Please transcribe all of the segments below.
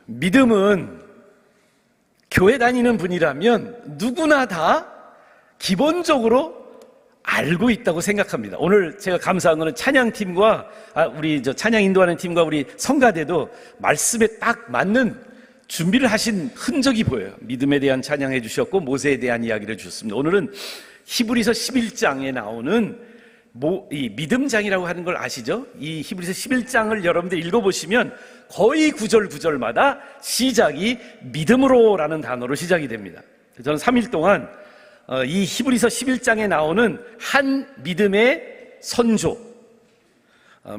믿음은 교회 다니는 분이라면 누구나 다 기본적으로 알고 있다고 생각합니다. 오늘 제가 감사한 것은 찬양팀과 우리 찬양 인도하는 팀과 우리 성가대도 말씀에 딱 맞는 준비를 하신 흔적이 보여요. 믿음에 대한 찬양해 주셨고 모세에 대한 이야기를 주셨습니다. 오늘은 히브리서 11장에 나오는 이 믿음장이라고 하는 걸 아시죠? 이 히브리서 11장을 여러분들 읽어보시면 거의 구절마다 시작이 믿음으로라는 단어로 시작이 됩니다. 저는 3일 동안 이 히브리서 11장에 나오는 한 믿음의 선조,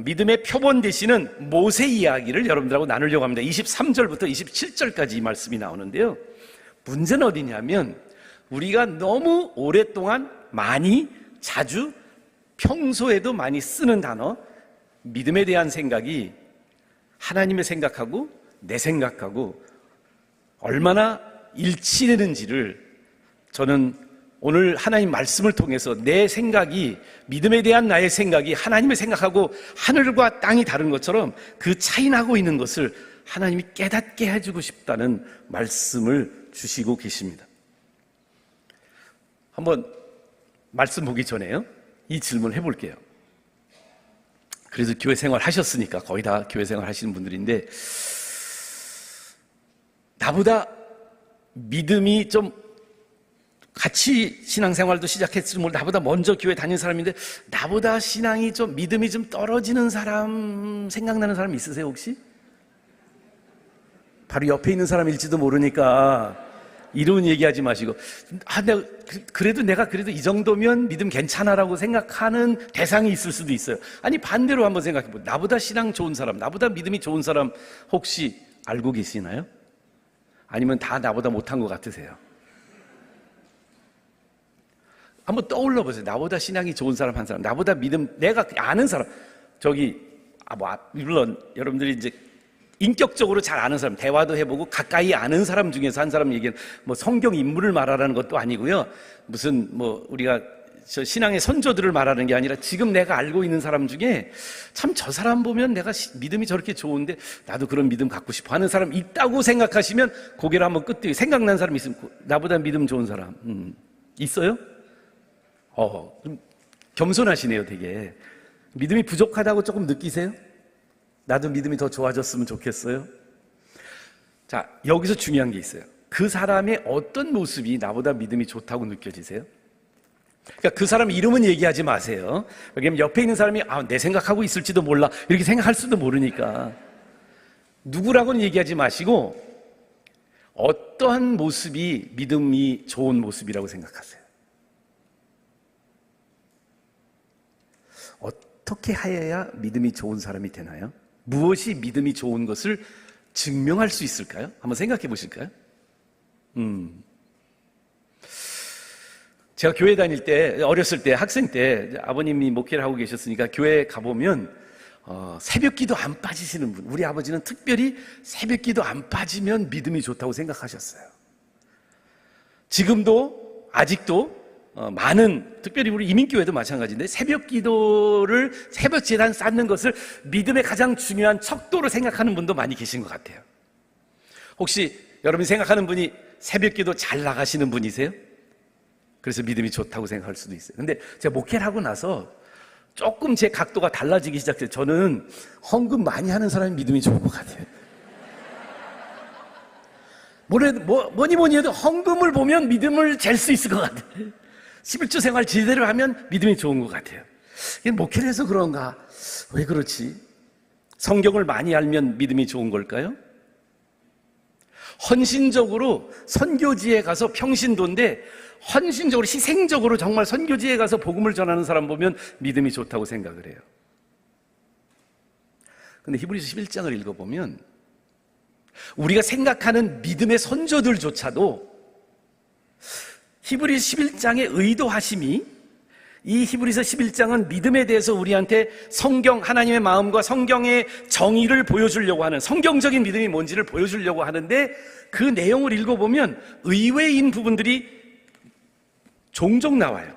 믿음의 표본 되시는 모세 이야기를 여러분들하고 나누려고 합니다. 23절부터 27절까지 이 말씀이 나오는데요. 문제는 어디냐면 우리가 너무 오랫동안 자주 평소에도 많이 쓰는 단어 믿음에 대한 생각이 하나님의 생각하고 내 생각하고 얼마나 일치되는지를 저는 오늘 하나님 말씀을 통해서 내 생각이 믿음에 대한 나의 생각이 하나님의 생각하고 하늘과 땅이 다른 것처럼 그 차이 나고 있는 것을 하나님이 깨닫게 해주고 싶다는 말씀을 주시고 계십니다. 한번 말씀 보기 전에요 이 질문을 해볼게요. 그래도 교회 생활 하셨으니까 거의 다 교회 생활 하시는 분들인데 나보다 믿음이 좀 같이 신앙생활도 시작했을지 몰라 나보다 먼저 교회 다닌 사람인데 나보다 신앙이 좀 믿음이 좀 떨어지는 사람 생각나는 사람 있으세요 혹시? 바로 옆에 있는 사람일지도 모르니까 이런 얘기하지 마시고 내가 그래도 이 정도면 믿음 괜찮아라고 생각하는 대상이 있을 수도 있어요. 아니 반대로 한번 생각해보세요. 나보다 신앙 좋은 사람, 나보다 믿음이 좋은 사람 혹시 알고 계시나요? 아니면 다 나보다 못한 것 같으세요? 한번 떠올려 보세요. 나보다 신앙이 좋은 사람 한 사람, 나보다 믿음, 내가 아는 사람, 물론 여러분들이 이제 인격적으로 잘 아는 사람, 대화도 해보고 가까이 아는 사람 중에서 한 사람 얘기는 성경 인물을 말하라는 것도 아니고요. 무슨 우리가 신앙의 선조들을 말하는 게 아니라 지금 내가 알고 있는 사람 중에 참 저 사람 보면 내가 믿음이 저렇게 좋은데 나도 그런 믿음 갖고 싶어 하는 사람 있다고 생각하시면 고개를 한번 끄덕이 생각난 사람 있으면 나보다 믿음 좋은 사람 있어요? 좀 겸손하시네요 되게. 믿음이 부족하다고 조금 느끼세요? 나도 믿음이 더 좋아졌으면 좋겠어요. 자, 여기서 중요한 게 있어요. 그 사람의 어떤 모습이 나보다 믿음이 좋다고 느껴지세요? 그러니까 그 사람 이름은 얘기하지 마세요. 왜냐면 옆에 있는 사람이 내 생각하고 있을지도 몰라 이렇게 생각할 수도 모르니까 누구라고는 얘기하지 마시고 어떠한 모습이 믿음이 좋은 모습이라고 생각하세요? 어떻게 하여야 믿음이 좋은 사람이 되나요? 무엇이 믿음이 좋은 것을 증명할 수 있을까요? 한번 생각해 보실까요? 제가 교회 다닐 때, 어렸을 때, 학생 때 아버님이 목회를 하고 계셨으니까 교회에 가보면 새벽 기도 안 빠지시는 분, 우리 아버지는 특별히 새벽 기도 안 빠지면 믿음이 좋다고 생각하셨어요. 지금도 아직도 특별히 우리 이민교회도 마찬가지인데 새벽 기도를 새벽 제단 쌓는 것을 믿음의 가장 중요한 척도로 생각하는 분도 많이 계신 것 같아요. 혹시 여러분이 생각하는 분이 새벽 기도 잘 나가시는 분이세요? 그래서 믿음이 좋다고 생각할 수도 있어요. 근데 제가 목회를 하고 나서 조금 제 각도가 달라지기 시작해요. 저는 헌금 많이 하는 사람이 믿음이 좋은 것 같아요. 뭐니 해도 헌금을 보면 믿음을 잴 수 있을 것 같아요. 11조 생활 제대로 하면 믿음이 좋은 것 같아요. 이게 목회를 해서 그런가? 왜 그렇지? 성경을 많이 알면 믿음이 좋은 걸까요? 헌신적으로 선교지에 가서 평신도인데 헌신적으로 희생적으로 정말 선교지에 가서 복음을 전하는 사람 보면 믿음이 좋다고 생각을 해요. 근데 히브리서 11장을 읽어보면 우리가 생각하는 믿음의 선조들조차도 히브리서 11장의 의도하심이 이 히브리서 11장은 믿음에 대해서 우리한테 성경, 하나님의 마음과 성경의 정의를 보여주려고 하는 성경적인 믿음이 뭔지를 보여주려고 하는데 그 내용을 읽어보면 의외인 부분들이 종종 나와요.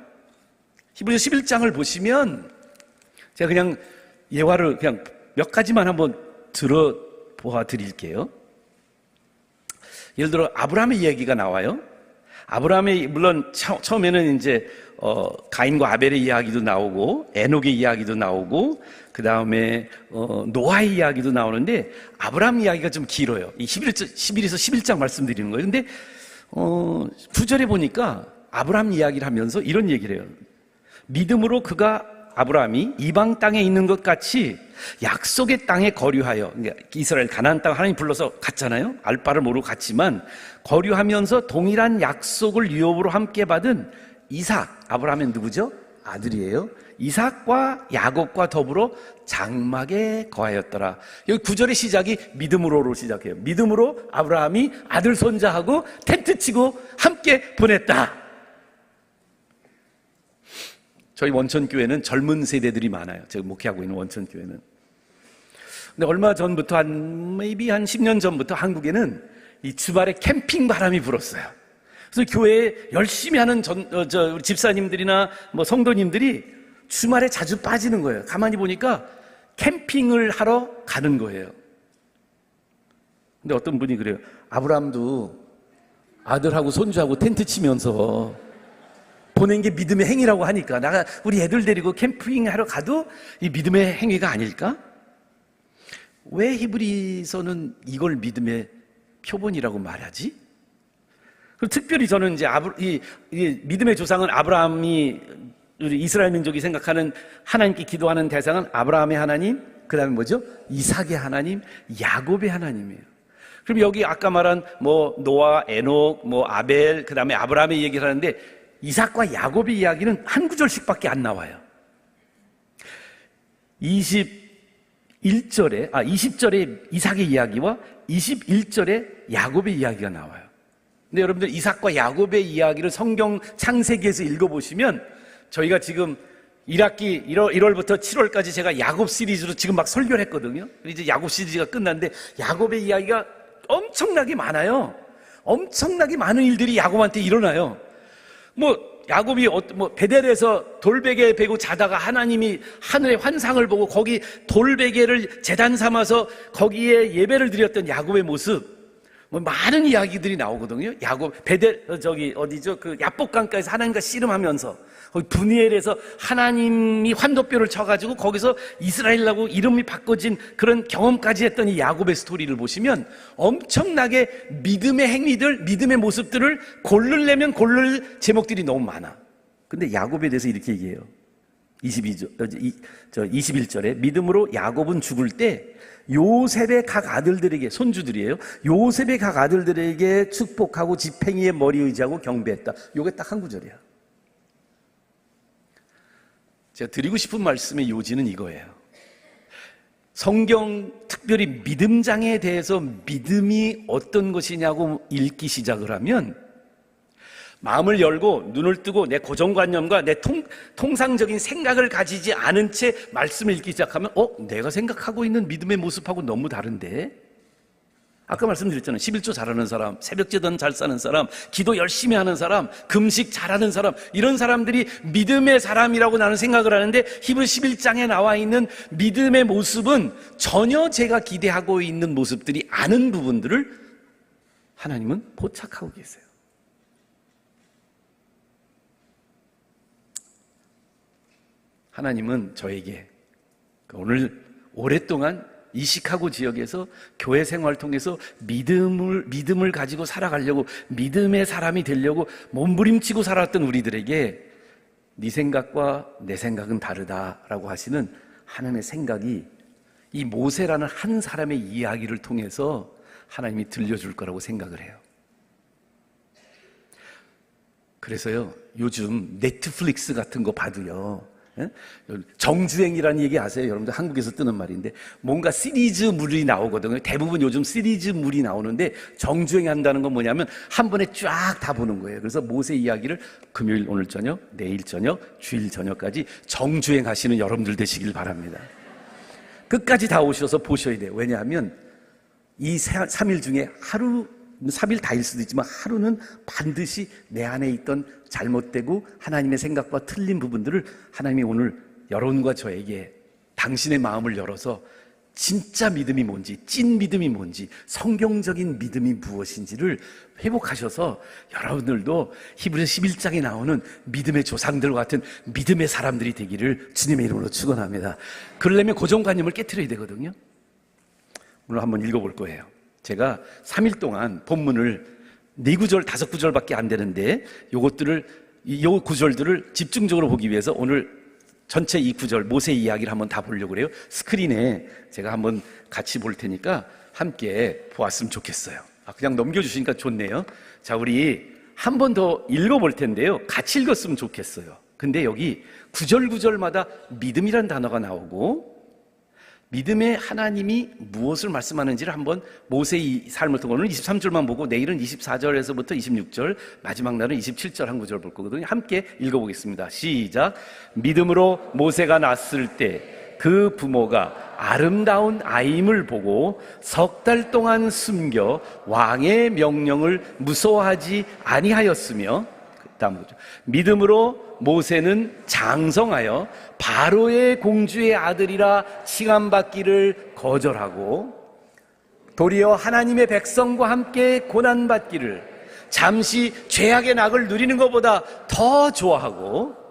히브리서 11장을 보시면 제가 그냥 예화를 그냥 몇 가지만 한번 들어보아 드릴게요. 예를 들어 아브라함의 이야기가 나와요. 아브라함의 물론 처음에는 이제 가인과 아벨의 이야기도 나오고 에녹의 이야기도 나오고 그 다음에 노아의 이야기도 나오는데 아브라함 이야기가 좀 길어요. 이 11에서 11장 말씀드리는 거예요. 근데 9절에 보니까 아브라함 이야기를 하면서 이런 얘기를 해요. 믿음으로 아브라함이 이방 땅에 있는 것 같이 약속의 땅에 거류하여, 그러니까 이스라엘 가나안 땅 하나님 불러서 갔잖아요. 알 바를 모르고 갔지만 거류하면서 동일한 약속을 유업으로 함께 받은 이삭, 아브라함은 누구죠? 아들이에요. 이삭과 야곱과 더불어 장막에 거하였더라. 여기 9절의 시작이 믿음으로로 시작해요. 믿음으로 아브라함이 아들 손자하고 텐트 치고 함께 보냈다. 저희 원천교회는 젊은 세대들이 많아요. 제가 목회하고 있는 원천교회는. 근데 얼마 전부터 한 10년 전부터 한국에는 이 주말에 캠핑 바람이 불었어요. 그래서 교회에 열심히 하는 우리 집사님들이나 뭐 성도님들이 주말에 자주 빠지는 거예요. 가만히 보니까 캠핑을 하러 가는 거예요. 근데 어떤 분이 그래요. 아브라함도 아들하고 손주하고 텐트 치면서 보낸 게 믿음의 행위라고 하니까 우리 애들 데리고 캠핑하러 가도 이 믿음의 행위가 아닐까? 왜 히브리서는 이걸 믿음의 표본이라고 말하지? 특별히 저는 이제 이 믿음의 조상은 아브라함이 우리 이스라엘 민족이 생각하는 하나님께 기도하는 대상은 아브라함의 하나님, 그 다음에 뭐죠? 이삭의 하나님, 야곱의 하나님이에요. 그럼 여기 아까 말한 뭐 노아, 에녹, 뭐 아벨, 그 다음에 아브라함의 얘기를 하는데 이삭과 야곱의 이야기는 한 구절씩밖에 안 나와요. 20절에 이삭의 이야기와 21절에 야곱의 이야기가 나와요. 근데 여러분들 이삭과 야곱의 이야기를 성경 창세기에서 읽어보시면 저희가 지금 1학기 1월부터 7월까지 제가 야곱 시리즈로 지금 막 설교를 했거든요. 이제 야곱 시리즈가 끝났는데 야곱의 이야기가 엄청나게 많아요. 엄청나게 많은 일들이 야곱한테 일어나요. 야곱이 베델에서 돌베개 베고 자다가 하나님이 하늘의 환상을 보고 거기 돌베개를 제단 삼아서 거기에 예배를 드렸던 야곱의 모습, 많은 이야기들이 나오거든요. 야곱, 베델, 그 야복강가에서 하나님과 씨름하면서 거기 브니엘에서 하나님이 환도뼈를 쳐가지고 거기서 이스라엘이라고 이름이 바꿔진 그런 경험까지 했던 이 야곱의 스토리를 보시면 엄청나게 믿음의 행위들, 믿음의 모습들을 고르려면 고를 제목들이 너무 많아. 근데 야곱에 대해서 이렇게 얘기해요. 21절에 믿음으로 야곱은 죽을 때 요셉의 각 아들들에게, 손주들이에요. 요셉의 각 아들들에게 축복하고 지팽이의 머리 의지하고 경배했다. 요게 딱 한 구절이야. 제가 드리고 싶은 말씀의 요지는 이거예요. 성경 특별히 믿음장에 대해서 믿음이 어떤 것이냐고 읽기 시작을 하면 마음을 열고 눈을 뜨고 내 고정관념과 내 통상적인 생각을 가지지 않은 채 말씀을 읽기 시작하면 내가 생각하고 있는 믿음의 모습하고 너무 다른데? 아까 말씀드렸잖아요. 11조 잘하는 사람, 새벽제단 잘 사는 사람, 기도 열심히 하는 사람, 금식 잘하는 사람, 이런 사람들이 믿음의 사람이라고 나는 생각을 하는데 히브리 11장에 나와 있는 믿음의 모습은 전혀 제가 기대하고 있는 모습들이 아닌 부분들을 하나님은 포착하고 계세요. 하나님은 저에게 오늘 오랫동안 이 시카고 지역에서 교회 생활을 통해서 믿음을 가지고 살아가려고, 믿음의 사람이 되려고 몸부림치고 살았던 우리들에게 네 생각과 내 생각은 다르다라고 하시는 하나님의 생각이 이 모세라는 한 사람의 이야기를 통해서 하나님이 들려줄 거라고 생각을 해요. 그래서요, 요즘 넷플릭스 같은 거 봐도요, 정주행이라는 얘기 아세요? 여러분들 한국에서 뜨는 말인데 뭔가 시리즈물이 나오거든요. 대부분 요즘 시리즈물이 나오는데 정주행 한다는 건 뭐냐면 한 번에 쫙 다 보는 거예요. 그래서 모세 이야기를 금요일 오늘 저녁, 내일 저녁, 주일 저녁까지 정주행 하시는 여러분들 되시길 바랍니다. 끝까지 다 오셔서 보셔야 돼요. 왜냐하면 이 3일 중에 하루, 3일 다일 수도 있지만 하루는 반드시 내 안에 있던 잘못되고 하나님의 생각과 틀린 부분들을 하나님이 오늘 여러분과 저에게 당신의 마음을 열어서 진짜 믿음이 뭔지, 찐 믿음이 뭔지, 성경적인 믿음이 무엇인지를 회복하셔서 여러분들도 히브리서 11장에 나오는 믿음의 조상들과 같은 믿음의 사람들이 되기를 주님의 이름으로 축원합니다. 그러려면 고정관념을 깨트려야 되거든요. 오늘 한번 읽어볼 거예요. 제가 3일 동안 본문을 4구절, 5구절밖에 안 되는데 요 구절들을 집중적으로 보기 위해서 오늘 전체 이 구절 모세 이야기를 한번 다 보려고 그래요. 스크린에 제가 한번 같이 볼 테니까 함께 보았으면 좋겠어요. 그냥 넘겨주시니까 좋네요. 자, 우리 한 번 더 읽어볼 텐데요. 같이 읽었으면 좋겠어요. 근데 여기 구절마다 믿음이란 단어가 나오고 믿음의 하나님이 무엇을 말씀하는지를 한번 모세의 삶을 통해 오늘 23절만 보고 내일은 24절에서부터 26절, 마지막 날은 27절 한 구절 볼 거거든요. 함께 읽어보겠습니다. 시작. 믿음으로 모세가 낳았을 때 그 부모가 아름다운 아임을 보고 석 달 동안 숨겨 왕의 명령을 무서워하지 아니하였으며, 다음 거죠. 믿음으로 모세는 장성하여 바로의 공주의 아들이라 칭함받기를 거절하고 도리어 하나님의 백성과 함께 고난받기를 잠시 죄악의 낙을 누리는 것보다 더 좋아하고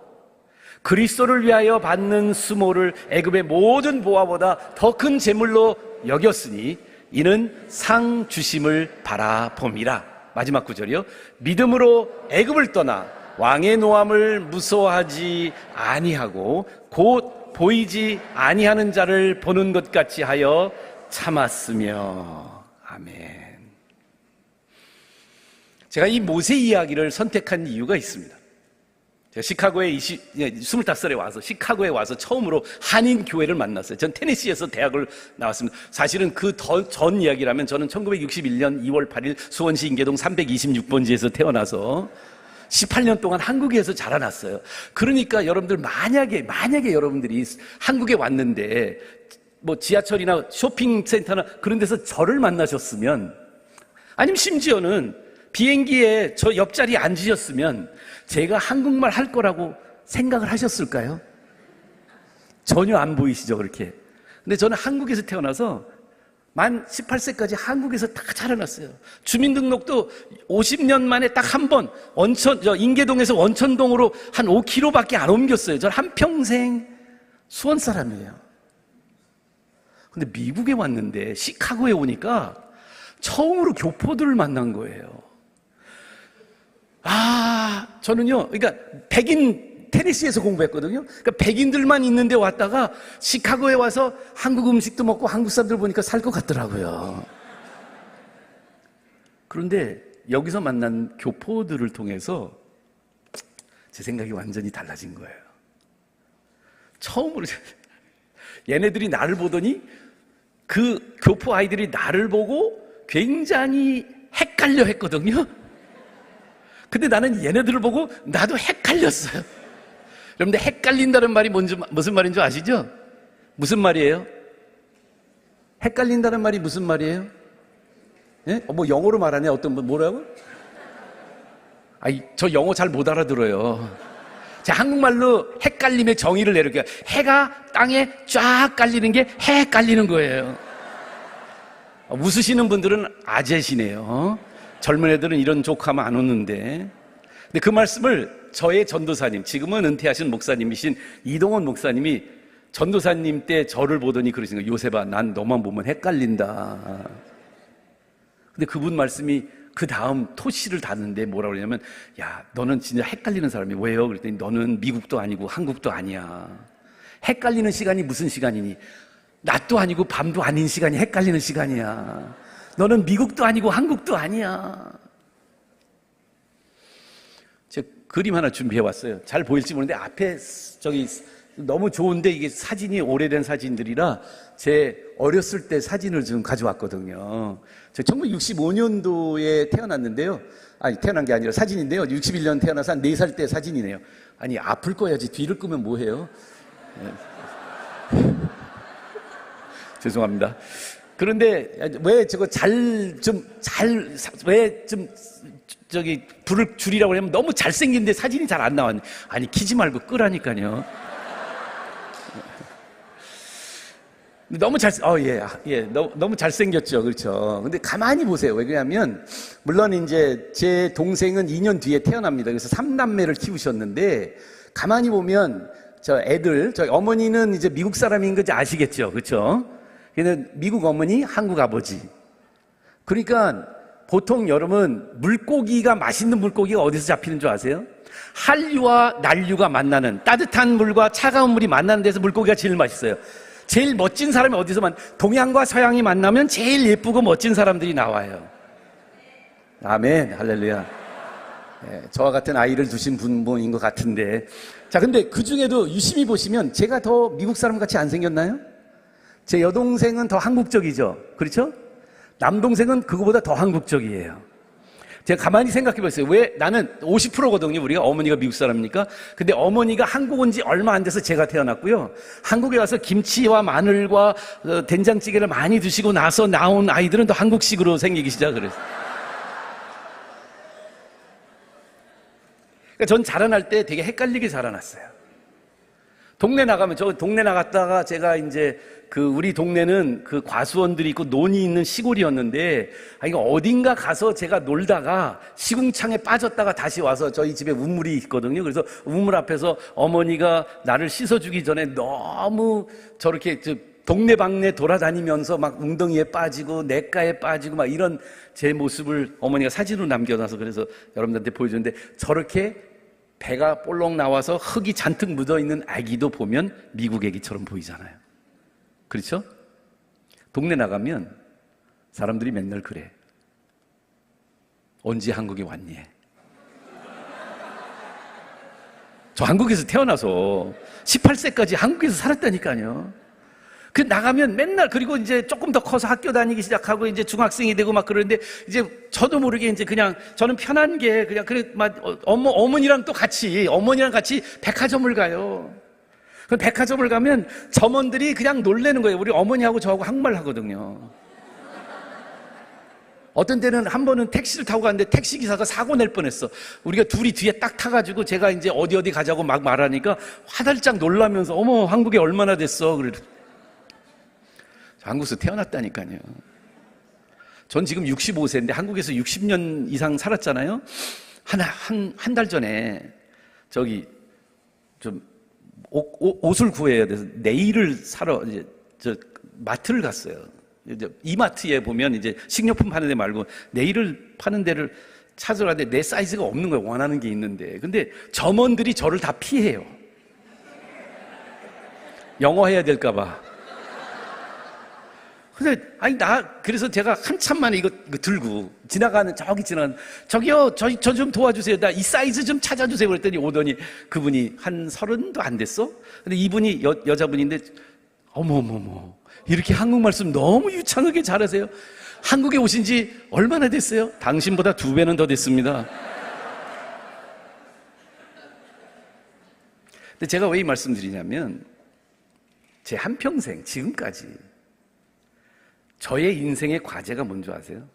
그리스도를 위하여 받는 수모를 애굽의 모든 보화보다 더 큰 재물로 여겼으니 이는 상 주심을 바라봄이라. 마지막 구절이요. 믿음으로 애굽을 떠나 왕의 노함을 무서워하지 아니하고 곧 보이지 아니하는 자를 보는 것 같이 하여 참았으며. 아멘. 제가 이 모세 이야기를 선택한 이유가 있습니다. 제가 시카고에 25살에 와서 시카고에 와서 처음으로 한인 교회를 만났어요. 전 테네시에서 대학을 나왔습니다. 사실은 그 전 이야기라면 저는 1961년 2월 8일 수원시 인계동 326번지에서 태어나서 18년 동안 한국에서 자라났어요. 그러니까 여러분들 만약에 여러분들이 한국에 왔는데 뭐 지하철이나 쇼핑센터나 그런 데서 저를 만나셨으면, 아니면 심지어는 비행기에 저 옆자리에 앉으셨으면 제가 한국말 할 거라고 생각을 하셨을까요? 전혀 안 보이시죠, 그렇게. 근데 저는 한국에서 태어나서 만 18세까지 한국에서 다 자라났어요. 주민등록도 50년 만에 딱 한 번 인계동에서 원천동으로 한 5km밖에 안 옮겼어요. 저는 한평생 수원 사람이에요. 근데 미국에 왔는데 시카고에 오니까 처음으로 교포들을 만난 거예요. 저는요, 그러니까 테네시에서 공부했거든요. 그러니까 백인들만 있는데 왔다가 시카고에 와서 한국 음식도 먹고 한국 사람들 보니까 살 것 같더라고요. 그런데 여기서 만난 교포들을 통해서 제 생각이 완전히 달라진 거예요. 처음으로 얘네들이 나를 보더니 그 교포 아이들이 나를 보고 굉장히 헷갈려 했거든요. 근데 나는 얘네들을 보고 나도 헷갈렸어요. 여러분들 헷갈린다는 말이 무슨 말인 줄 아시죠? 무슨 말이에요? 헷갈린다는 말이 무슨 말이에요? 예? 뭐 영어로 말하네. 어떤 뭐라고? 저 영어 잘 못 알아들어요. 자, 한국말로 헷갈림의 정의를 내릴게요. 해가 땅에 쫙 깔리는 게 헷갈리는 거예요. 웃으시는 분들은 아재시네요. 젊은 애들은 이런 조크하면 안 웃는데. 근데 그 말씀을 저의 전도사님, 지금은 은퇴하신 목사님이신 이동원 목사님이 전도사님 때 저를 보더니 그러신 거예요. 요셉아, 난 너만 보면 헷갈린다. 근데 그분 말씀이 그 다음 토시를 닫는데 뭐라고 그러냐면, 야, 너는 진짜 헷갈리는 사람이 왜요? 그랬더니 너는 미국도 아니고 한국도 아니야. 헷갈리는 시간이 무슨 시간이니? 낮도 아니고 밤도 아닌 시간이 헷갈리는 시간이야. 너는 미국도 아니고 한국도 아니야. 제가 그림 하나 준비해 왔어요. 잘 보일지 모르는데 앞에 너무 좋은데 이게 사진이 오래된 사진들이라 제 어렸을 때 사진을 좀 가져왔거든요. 제가 1965년도에 태어났는데요. 태어난 게 아니라 사진인데요. 61년 태어나서 한 4살 때 사진이네요. 앞을 꺼야지 뒤를 끄면 뭐해요? 죄송합니다. 그런데 왜 불을 줄이라고 하면 너무 잘생긴데 사진이 잘 안 나왔네. 키지 말고 끄라니까요. 너무 너무 잘생겼죠. 그렇죠. 근데 가만히 보세요. 왜냐하면, 물론 이제 제 동생은 2년 뒤에 태어납니다. 그래서 3남매를 키우셨는데, 가만히 보면, 저희 어머니는 이제 미국 사람인 거 아시겠죠. 그렇죠. 걔는 미국 어머니, 한국 아버지. 그러니까, 보통 여러분, 물고기가, 맛있는 물고기가 어디서 잡히는 줄 아세요? 한류와 난류가 만나는, 따뜻한 물과 차가운 물이 만나는 데서 물고기가 제일 맛있어요. 제일 멋진 사람이 어디서만, 동양과 서양이 만나면 제일 예쁘고 멋진 사람들이 나와요. 아멘, 할렐루야. 네, 저와 같은 아이를 두신 분인 것 같은데. 자, 근데 그 중에도 유심히 보시면 제가 더 미국 사람 같이 안 생겼나요? 제 여동생은 더 한국적이죠. 그렇죠? 남동생은 그거보다 더 한국적이에요. 제가 가만히 생각해 봤어요. 왜? 나는 50%거든요. 우리가 어머니가 미국 사람이니까. 근데 어머니가 한국 온 지 얼마 안 돼서 제가 태어났고요. 한국에 와서 김치와 마늘과 된장찌개를 많이 드시고 나서 나온 아이들은 더 한국식으로 생기기 시작을 했어요. 그러니까 전 자라날 때 되게 헷갈리게 자라났어요. 동네 나가면, 저 동네 나갔다가 제가 이제 우리 동네는 과수원들이 있고 논이 있는 시골이었는데, 이거 어딘가 가서 제가 놀다가 시궁창에 빠졌다가 다시 와서 저희 집에 우물이 있거든요. 그래서 우물 앞에서 어머니가 나를 씻어주기 전에 너무 저렇게 동네방네 돌아다니면서 막 웅덩이에 빠지고 냇가에 빠지고 막 이런 제 모습을 어머니가 사진으로 남겨놔서 그래서 여러분들한테 보여주는데, 저렇게 배가 볼록 나와서 흙이 잔뜩 묻어있는 아기도 보면 미국 아기처럼 보이잖아요. 그렇죠? 동네 나가면 사람들이 맨날 그래. 언제 한국에 왔니? 저 한국에서 태어나서 18세까지 한국에서 살았다니까요. 나가면 맨날, 그리고 이제 조금 더 커서 학교 다니기 시작하고 이제 중학생이 되고 막 그러는데, 이제 저도 모르게 이제 그냥 저는 편한 게 그냥 어머니랑 같이 백화점을 가요. 그 백화점을 가면 점원들이 그냥 놀래는 거예요. 우리 어머니하고 저하고 한국말 하거든요. 어떤 때는 한 번은 택시를 타고 갔는데 택시기사가 사고 낼 뻔했어. 우리가 둘이 뒤에 딱 타가지고 제가 이제 어디 가자고 막 말하니까 화들짝 놀라면서, 어머, 한국에 얼마나 됐어? 그래. 한국에서 태어났다니까요. 전 지금 65세인데 한국에서 60년 이상 살았잖아요. 한 달 전에 옷을 구해야 돼서 네일을 사러 이제 마트를 갔어요. 이제 이마트에 보면 이제 식료품 파는 데 말고 네일을 파는 데를 찾으러 갔는데 내 사이즈가 없는 거예요. 원하는 게 있는데. 근데 점원들이 저를 다 피해요. 영어 해야 될까 봐. 그래서 제가 한참 만에 이거 들고 저기요, 저 좀 도와주세요. 나 이 사이즈 좀 찾아주세요. 그랬더니 오더니 그분이 한 30도 안 됐어? 근데 이분이 여자분인데, 어머머머, 이렇게 한국 말씀 너무 유창하게 잘하세요. 한국에 오신 지 얼마나 됐어요? 당신보다 2배는 더 됐습니다. 근데 제가 왜 이 말씀 드리냐면, 제 한평생, 지금까지 저의 인생의 과제가 뭔지 아세요?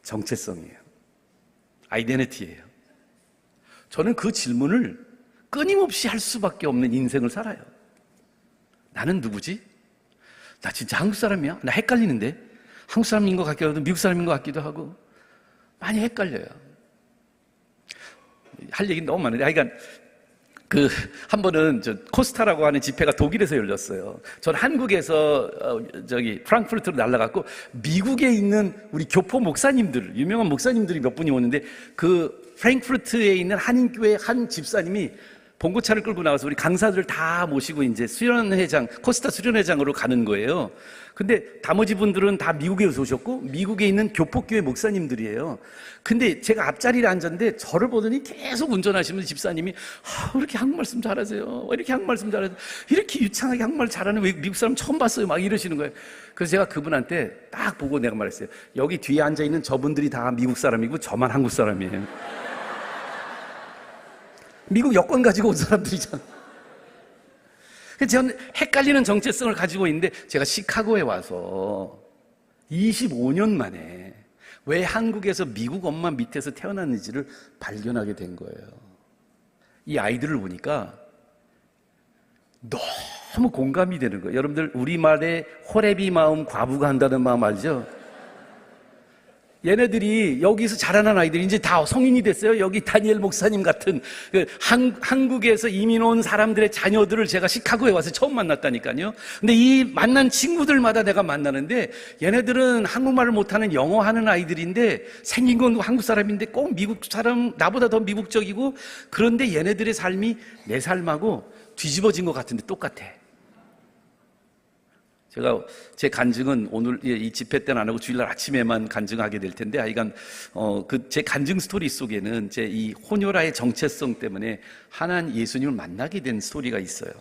정체성이에요. 아이덴티티예요. 저는 그 질문을 끊임없이 할 수밖에 없는 인생을 살아요. 나는 누구지? 나 진짜 한국 사람이야? 나 헷갈리는데? 한국 사람인 것 같기도 하고 미국 사람인 것 같기도 하고 많이 헷갈려요. 할 얘기는 너무 많은데, 그러니까 한 번은 코스타라고 하는 집회가 독일에서 열렸어요. 전 한국에서 프랑크푸르트로 날아갔고, 미국에 있는 우리 교포 목사님들, 유명한 목사님들이 몇 분이 오는데, 프랑크푸르트에 있는 한인교회 한 집사님이 봉고차를 끌고 나와서 우리 강사들 다 모시고 이제 코스타 수련회장으로 가는 거예요. 근데 나머지 분들은 다 미국에서 오셨고, 미국에 있는 교포교회 목사님들이에요. 근데 제가 앞자리에 앉았는데, 저를 보더니 계속 운전하시면서 집사님이, 왜 이렇게 한국 말씀 잘하세요? 왜 이렇게 한국 말씀 잘하세요? 이렇게 유창하게 한국말 잘하는 왜 미국 사람 처음 봤어요? 막 이러시는 거예요. 그래서 제가 그분한테 딱 보고 내가 말했어요. 여기 뒤에 앉아있는 저분들이 다 미국 사람이고, 저만 한국 사람이에요. 미국 여권 가지고 온 사람들이잖아. 저는 헷갈리는 정체성을 가지고 있는데, 제가 시카고에 와서 25년 만에 왜 한국에서 미국 엄마 밑에서 태어났는지를 발견하게 된 거예요. 이 아이들을 보니까 너무 공감이 되는 거예요. 여러분들 우리말에 호레비 마음 과부가 한다는 마음 알죠? 얘네들이 여기서 자라난 아이들이 이제 다 성인이 됐어요. 여기 다니엘 목사님 같은 한국에서 이민 온 사람들의 자녀들을 제가 시카고에 와서 처음 만났다니까요. 근데 이 만난 친구들마다 내가 만나는데 얘네들은 한국말을 못하는 영어 하는 아이들인데 생긴 건 한국 사람인데 꼭 미국 사람, 나보다 더 미국적이고, 그런데 얘네들의 삶이 내 삶하고 뒤집어진 것 같은데 똑같아. 제가 제 간증은 오늘 이 집회 때는 안 하고 주일날 아침에만 간증하게 될 텐데, 하여간 제 간증 스토리 속에는 제 이 혼혈아의 정체성 때문에 하나님 예수님을 만나게 된 스토리가 있어요.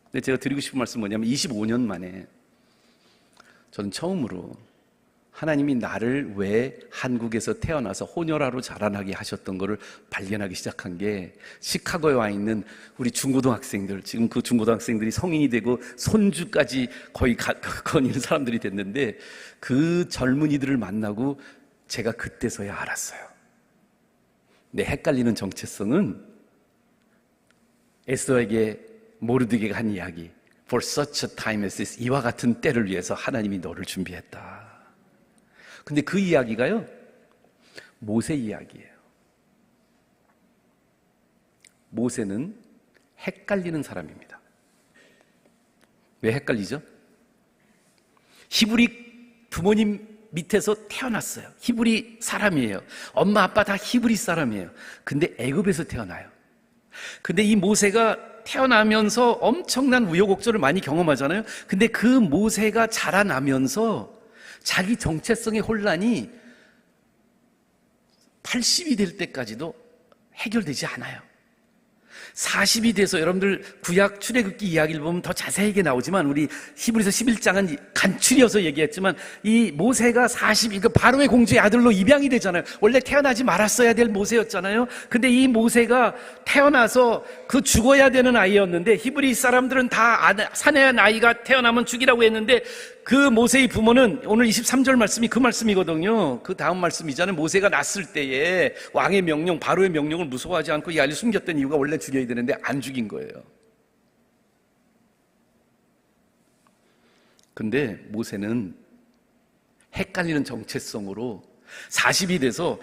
근데 제가 드리고 싶은 말씀은 뭐냐면 25년 만에 저는 처음으로 하나님이 나를 왜 한국에서 태어나서 혼혈아로 자라나게 하셨던 것을 발견하기 시작한 게, 시카고에 와 있는 우리 중고등학생들, 지금 그 중고등학생들이 성인이 되고 손주까지 거의 거니는 사람들이 됐는데, 그 젊은이들을 만나고 제가 그때서야 알았어요. 내 헷갈리는 정체성은 에스더에게 모르드게가 한 이야기, For such a time as this, 이와 같은 때를 위해서 하나님이 너를 준비했다. 근데 그 이야기가요, 모세 이야기예요. 모세는 헷갈리는 사람입니다. 왜 헷갈리죠? 히브리 부모님 밑에서 태어났어요. 히브리 사람이에요. 엄마 아빠 다 히브리 사람이에요. 근데 애굽에서 태어나요. 근데 이 모세가 태어나면서 엄청난 우여곡절을 많이 경험하잖아요. 근데 그 모세가 자라나면서 자기 정체성의 혼란이 80이 될 때까지도 해결되지 않아요. 40이 돼서, 여러분들 구약 출애굽기 이야기를 보면 더 자세하게 나오지만, 우리 히브리서 11장은 간추려서 얘기했지만, 이 모세가 40, 그 바로의 공주의 아들로 입양이 되잖아요. 원래 태어나지 말았어야 될 모세였잖아요. 근데 이 모세가 태어나서 그 죽어야 되는 아이였는데, 히브리 사람들은 다 사내한 아이가 태어나면 죽이라고 했는데, 그 모세의 부모는, 오늘 23절 말씀이 그 말씀이거든요. 그 다음 말씀이잖아요. 모세가 났을 때에 왕의 명령, 바로의 명령을 무서워하지 않고 이 아이를 숨겼던 이유가 원래 죽여야 되는데 안 죽인 거예요. 근데 모세는 헷갈리는 정체성으로 40이 돼서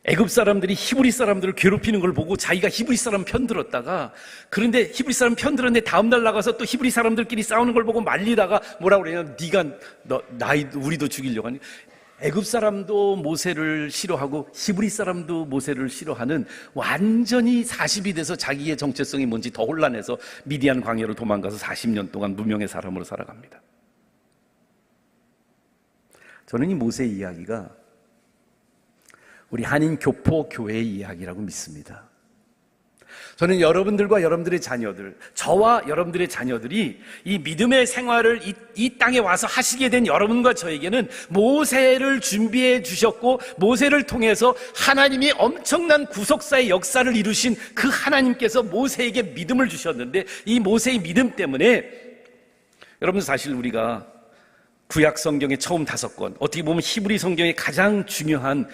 애굽 사람들이 히브리 사람들을 괴롭히는 걸 보고 자기가 히브리 사람 편들었다가, 그런데 히브리 사람 편들었는데 다음날 나가서 또 히브리 사람들끼리 싸우는 걸 보고 말리다가 뭐라고 그러냐면, 네가 우리도 죽이려고 하니. 애굽 사람도 모세를 싫어하고 히브리 사람도 모세를 싫어하는, 완전히 40이 돼서 자기의 정체성이 뭔지 더 혼란해서 미디안 광야로 도망가서 40년 동안 무명의 사람으로 살아갑니다. 저는 이 모세 이야기가 우리 한인 교포 교회의 이야기라고 믿습니다. 저는 여러분들과 여러분들의 자녀들, 저와 여러분들의 자녀들이 이 믿음의 생활을 이 땅에 와서 하시게 된 여러분과 저에게는 모세를 준비해 주셨고, 모세를 통해서 하나님이 엄청난 구속사의 역사를 이루신 그 하나님께서 모세에게 믿음을 주셨는데, 이 모세의 믿음 때문에, 여러분 사실 우리가 구약 성경의 처음 5권, 어떻게 보면 히브리 성경의 가장 중요한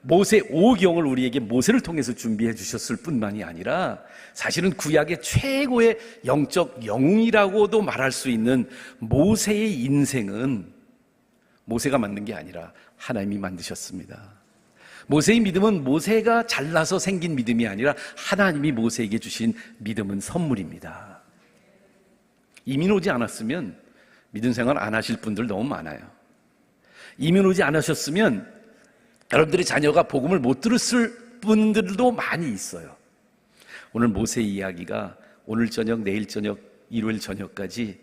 모세 5경을 우리에게 모세를 통해서 준비해 주셨을 뿐만이 아니라, 사실은 구약의 최고의 영적 영웅이라고도 말할 수 있는 모세의 인생은 모세가 만든 게 아니라 하나님이 만드셨습니다. 모세의 믿음은 모세가 잘나서 생긴 믿음이 아니라 하나님이 모세에게 주신 믿음은 선물입니다. 이민 오지 않았으면 믿음 생활 안 하실 분들 너무 많아요. 이민 오지 않으셨으면 여러분들의 자녀가 복음을 못 들었을 분들도 많이 있어요. 오늘 모세의 이야기가 오늘 저녁, 내일 저녁, 일요일 저녁까지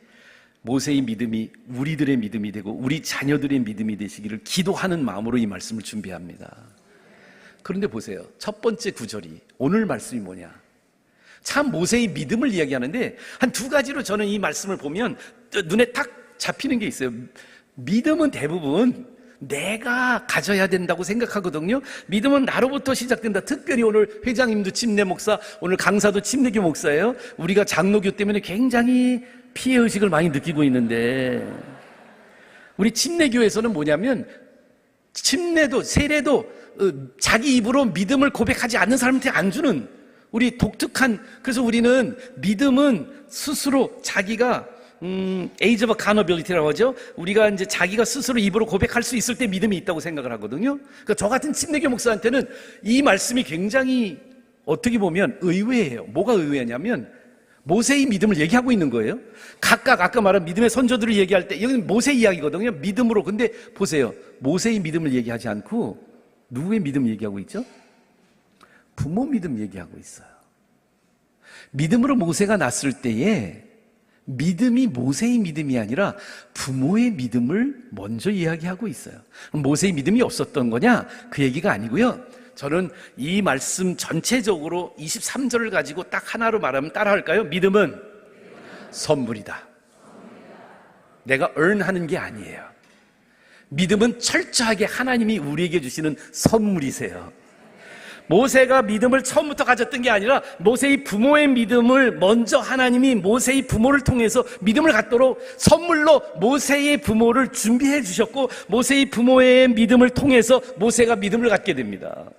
모세의 믿음이 우리들의 믿음이 되고 우리 자녀들의 믿음이 되시기를 기도하는 마음으로 이 말씀을 준비합니다. 그런데 보세요. 첫 번째 구절이, 오늘 말씀이 뭐냐? 참 모세의 믿음을 이야기하는데, 한 2가지로 저는 이 말씀을 보면 눈에 딱 잡히는 게 있어요. 믿음은 대부분 내가 가져야 된다고 생각하거든요. 믿음은 나로부터 시작된다. 특별히 오늘 회장님도 침례 목사, 오늘 강사도 침례교 목사예요. 우리가 장로교 때문에 굉장히 피해의식을 많이 느끼고 있는데, 우리 침례교에서는 뭐냐면, 침례도 세례도 자기 입으로 믿음을 고백하지 않는 사람한테 안 주는, 우리 독특한, 그래서 우리는 믿음은 스스로 자기가 age of accountability라고 하죠. 우리가 이제 자기가 스스로 입으로 고백할 수 있을 때 믿음이 있다고 생각을 하거든요. 그러니까 저 같은 침례교 목사한테는 이 말씀이 굉장히 어떻게 보면 의외예요. 뭐가 의외냐면 모세의 믿음을 얘기하고 있는 거예요. 각각 아까 말한 믿음의 선조들을 얘기할 때 여기는 모세 이야기거든요. 믿음으로. 근데 보세요. 모세의 믿음을 얘기하지 않고 누구의 믿음 얘기하고 있죠? 부모 믿음 얘기하고 있어요. 믿음으로 모세가 났을 때에 믿음이 모세의 믿음이 아니라 부모의 믿음을 먼저 이야기하고 있어요. 그럼 모세의 믿음이 없었던 거냐? 그 얘기가 아니고요. 저는 이 말씀 전체적으로 23절을 가지고 딱 하나로 말하면 따라할까요? 믿음은 선물이다. 내가 earn하는 게 아니에요. 믿음은 철저하게 하나님이 우리에게 주시는 선물이세요. 모세가 믿음을 처음부터 가졌던 게 아니라 모세의 부모의 믿음을 먼저 하나님이 모세의 부모를 통해서 믿음을 갖도록 선물로 모세의 부모를 준비해 주셨고 모세의 부모의 믿음을 통해서 모세가 믿음을 갖게 됩니다.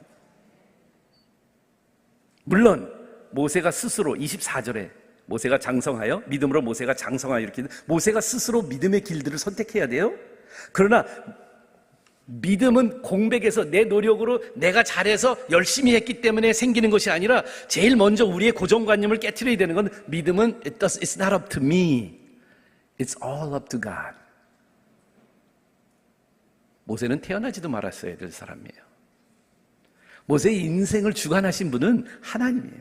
물론 모세가 스스로 24절에 모세가 장성하여 믿음으로 모세가 장성하여 이렇게 모세가 스스로 믿음의 길들을 선택해야 돼요. 그러나 믿음은 공백에서 내 노력으로 내가 잘해서 열심히 했기 때문에 생기는 것이 아니라 제일 먼저 우리의 고정관념을 깨트려야 되는 건 믿음은 it's not up to me. It's all up to God. 모세는 태어나지도 말았어야 될 사람이에요. 모세의 인생을 주관하신 분은 하나님이에요.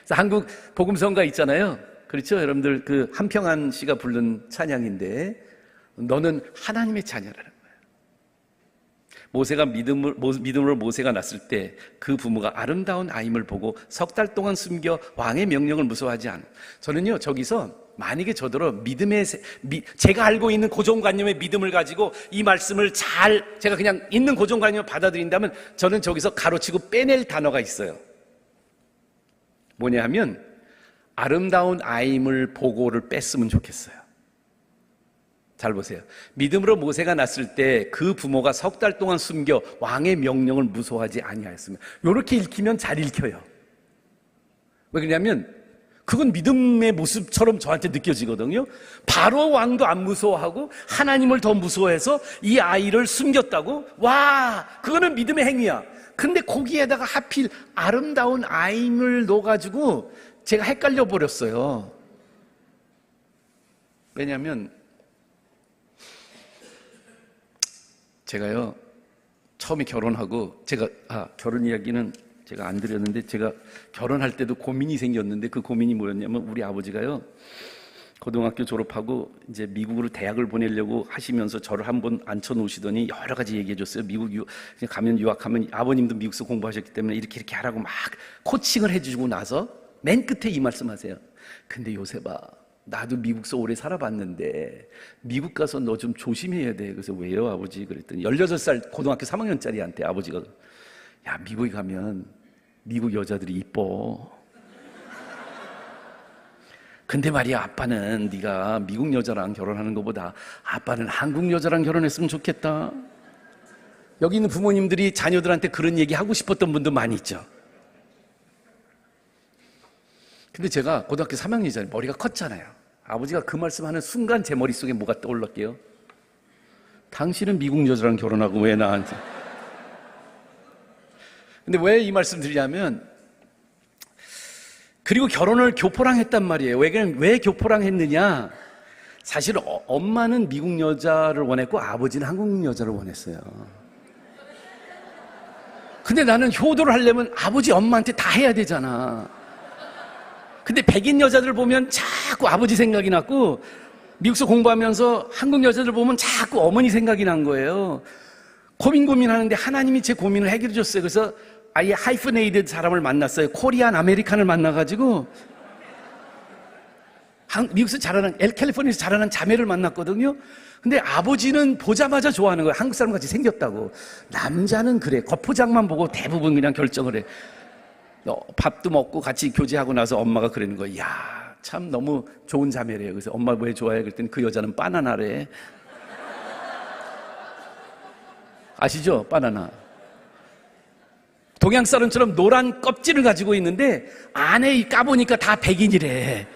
그래서 한국 복음성가 있잖아요. 그렇죠? 여러분들 그 한평한 씨가 부른 찬양인데 너는 하나님의 자녀라는 거예요. 모세가 믿음으로 모세가 났을 때 그 부모가 아름다운 아임을 보고 석 달 동안 숨겨 왕의 명령을 무서워하지 않아. 저는요 저기서 만약에 저더러 제가 알고 있는 고정관념의 믿음을 가지고 이 말씀을 제가 그냥 있는 고정관념을 받아들인다면 저는 저기서 가로치고 빼낼 단어가 있어요. 뭐냐 하면 아름다운 아임을 보고를 뺐으면 좋겠어요. 잘 보세요. 믿음으로 모세가 났을 때 그 부모가 석 달 동안 숨겨 왕의 명령을 무서워하지 아니하였으면 이렇게 읽히면 잘 읽혀요. 왜 그러냐면 그건 믿음의 모습처럼 저한테 느껴지거든요. 바로 왕도 안 무서워하고 하나님을 더 무서워해서 이 아이를 숨겼다고? 와, 그거는 믿음의 행위야. 근데 거기에다가 하필 아름다운 아임을 넣어가지고 제가 헷갈려 버렸어요. 왜냐하면 제가요 처음에 결혼하고 결혼 이야기는 제가 안 드렸는데 제가 결혼할 때도 고민이 생겼는데 그 고민이 뭐였냐면 우리 아버지가요 고등학교 졸업하고 이제 미국으로 대학을 보내려고 하시면서 저를 한번 앉혀 놓으시더니 여러 가지 얘기해 줬어요. 미국 가면 유학하면 아버님도 미국에서 공부하셨기 때문에 이렇게 하라고 막 코칭을 해주고 나서 맨 끝에 이 말씀하세요. 근데 요셉아 나도 미국에서 오래 살아봤는데 미국 가서 너 좀 조심해야 돼. 그래서 왜요 아버지? 그랬더니 16살 고등학교 3학년짜리한테 아버지가 야 미국에 가면 미국 여자들이 이뻐. 근데 말이야 아빠는 네가 미국 여자랑 결혼하는 것보다 아빠는 한국 여자랑 결혼했으면 좋겠다. 여기 있는 부모님들이 자녀들한테 그런 얘기 하고 싶었던 분도 많이 있죠. 근데 제가 고등학교 3학년이잖아요. 머리가 컸잖아요. 아버지가 그 말씀하는 순간 제 머릿속에 뭐가 떠올랐게요? 당신은 미국 여자랑 결혼하고 왜 나한테? 근데 왜 이 말씀 드리냐면 그리고 결혼을 교포랑 했단 말이에요. 왜 교포랑 했느냐? 사실 엄마는 미국 여자를 원했고 아버지는 한국 여자를 원했어요. 근데 나는 효도를 하려면 아버지 엄마한테 다 해야 되잖아. 근데 백인 여자들 보면 자꾸 아버지 생각이 났고 미국에서 공부하면서 한국 여자들 보면 자꾸 어머니 생각이 난 거예요. 고민하는데 하나님이 제 고민을 해결해 줬어요. 그래서 아예 하이프네이드 사람을 만났어요. 코리안 아메리칸을 만나가지고 미국에서 캘리포니아에서 자라는 자매를 만났거든요. 근데 아버지는 보자마자 좋아하는 거예요. 한국 사람 같이 생겼다고. 남자는 그래. 겉포장만 보고 대부분 그냥 결정을 해. 밥도 먹고 같이 교제하고 나서 엄마가 그러는 거예요. 이야, 참 너무 좋은 자매래요. 그래서 엄마 왜 좋아해? 그랬더니 그 여자는 바나나래. 아시죠? 바나나. 동양 사람처럼 노란 껍질을 가지고 있는데 안에 까보니까 다 백인이래.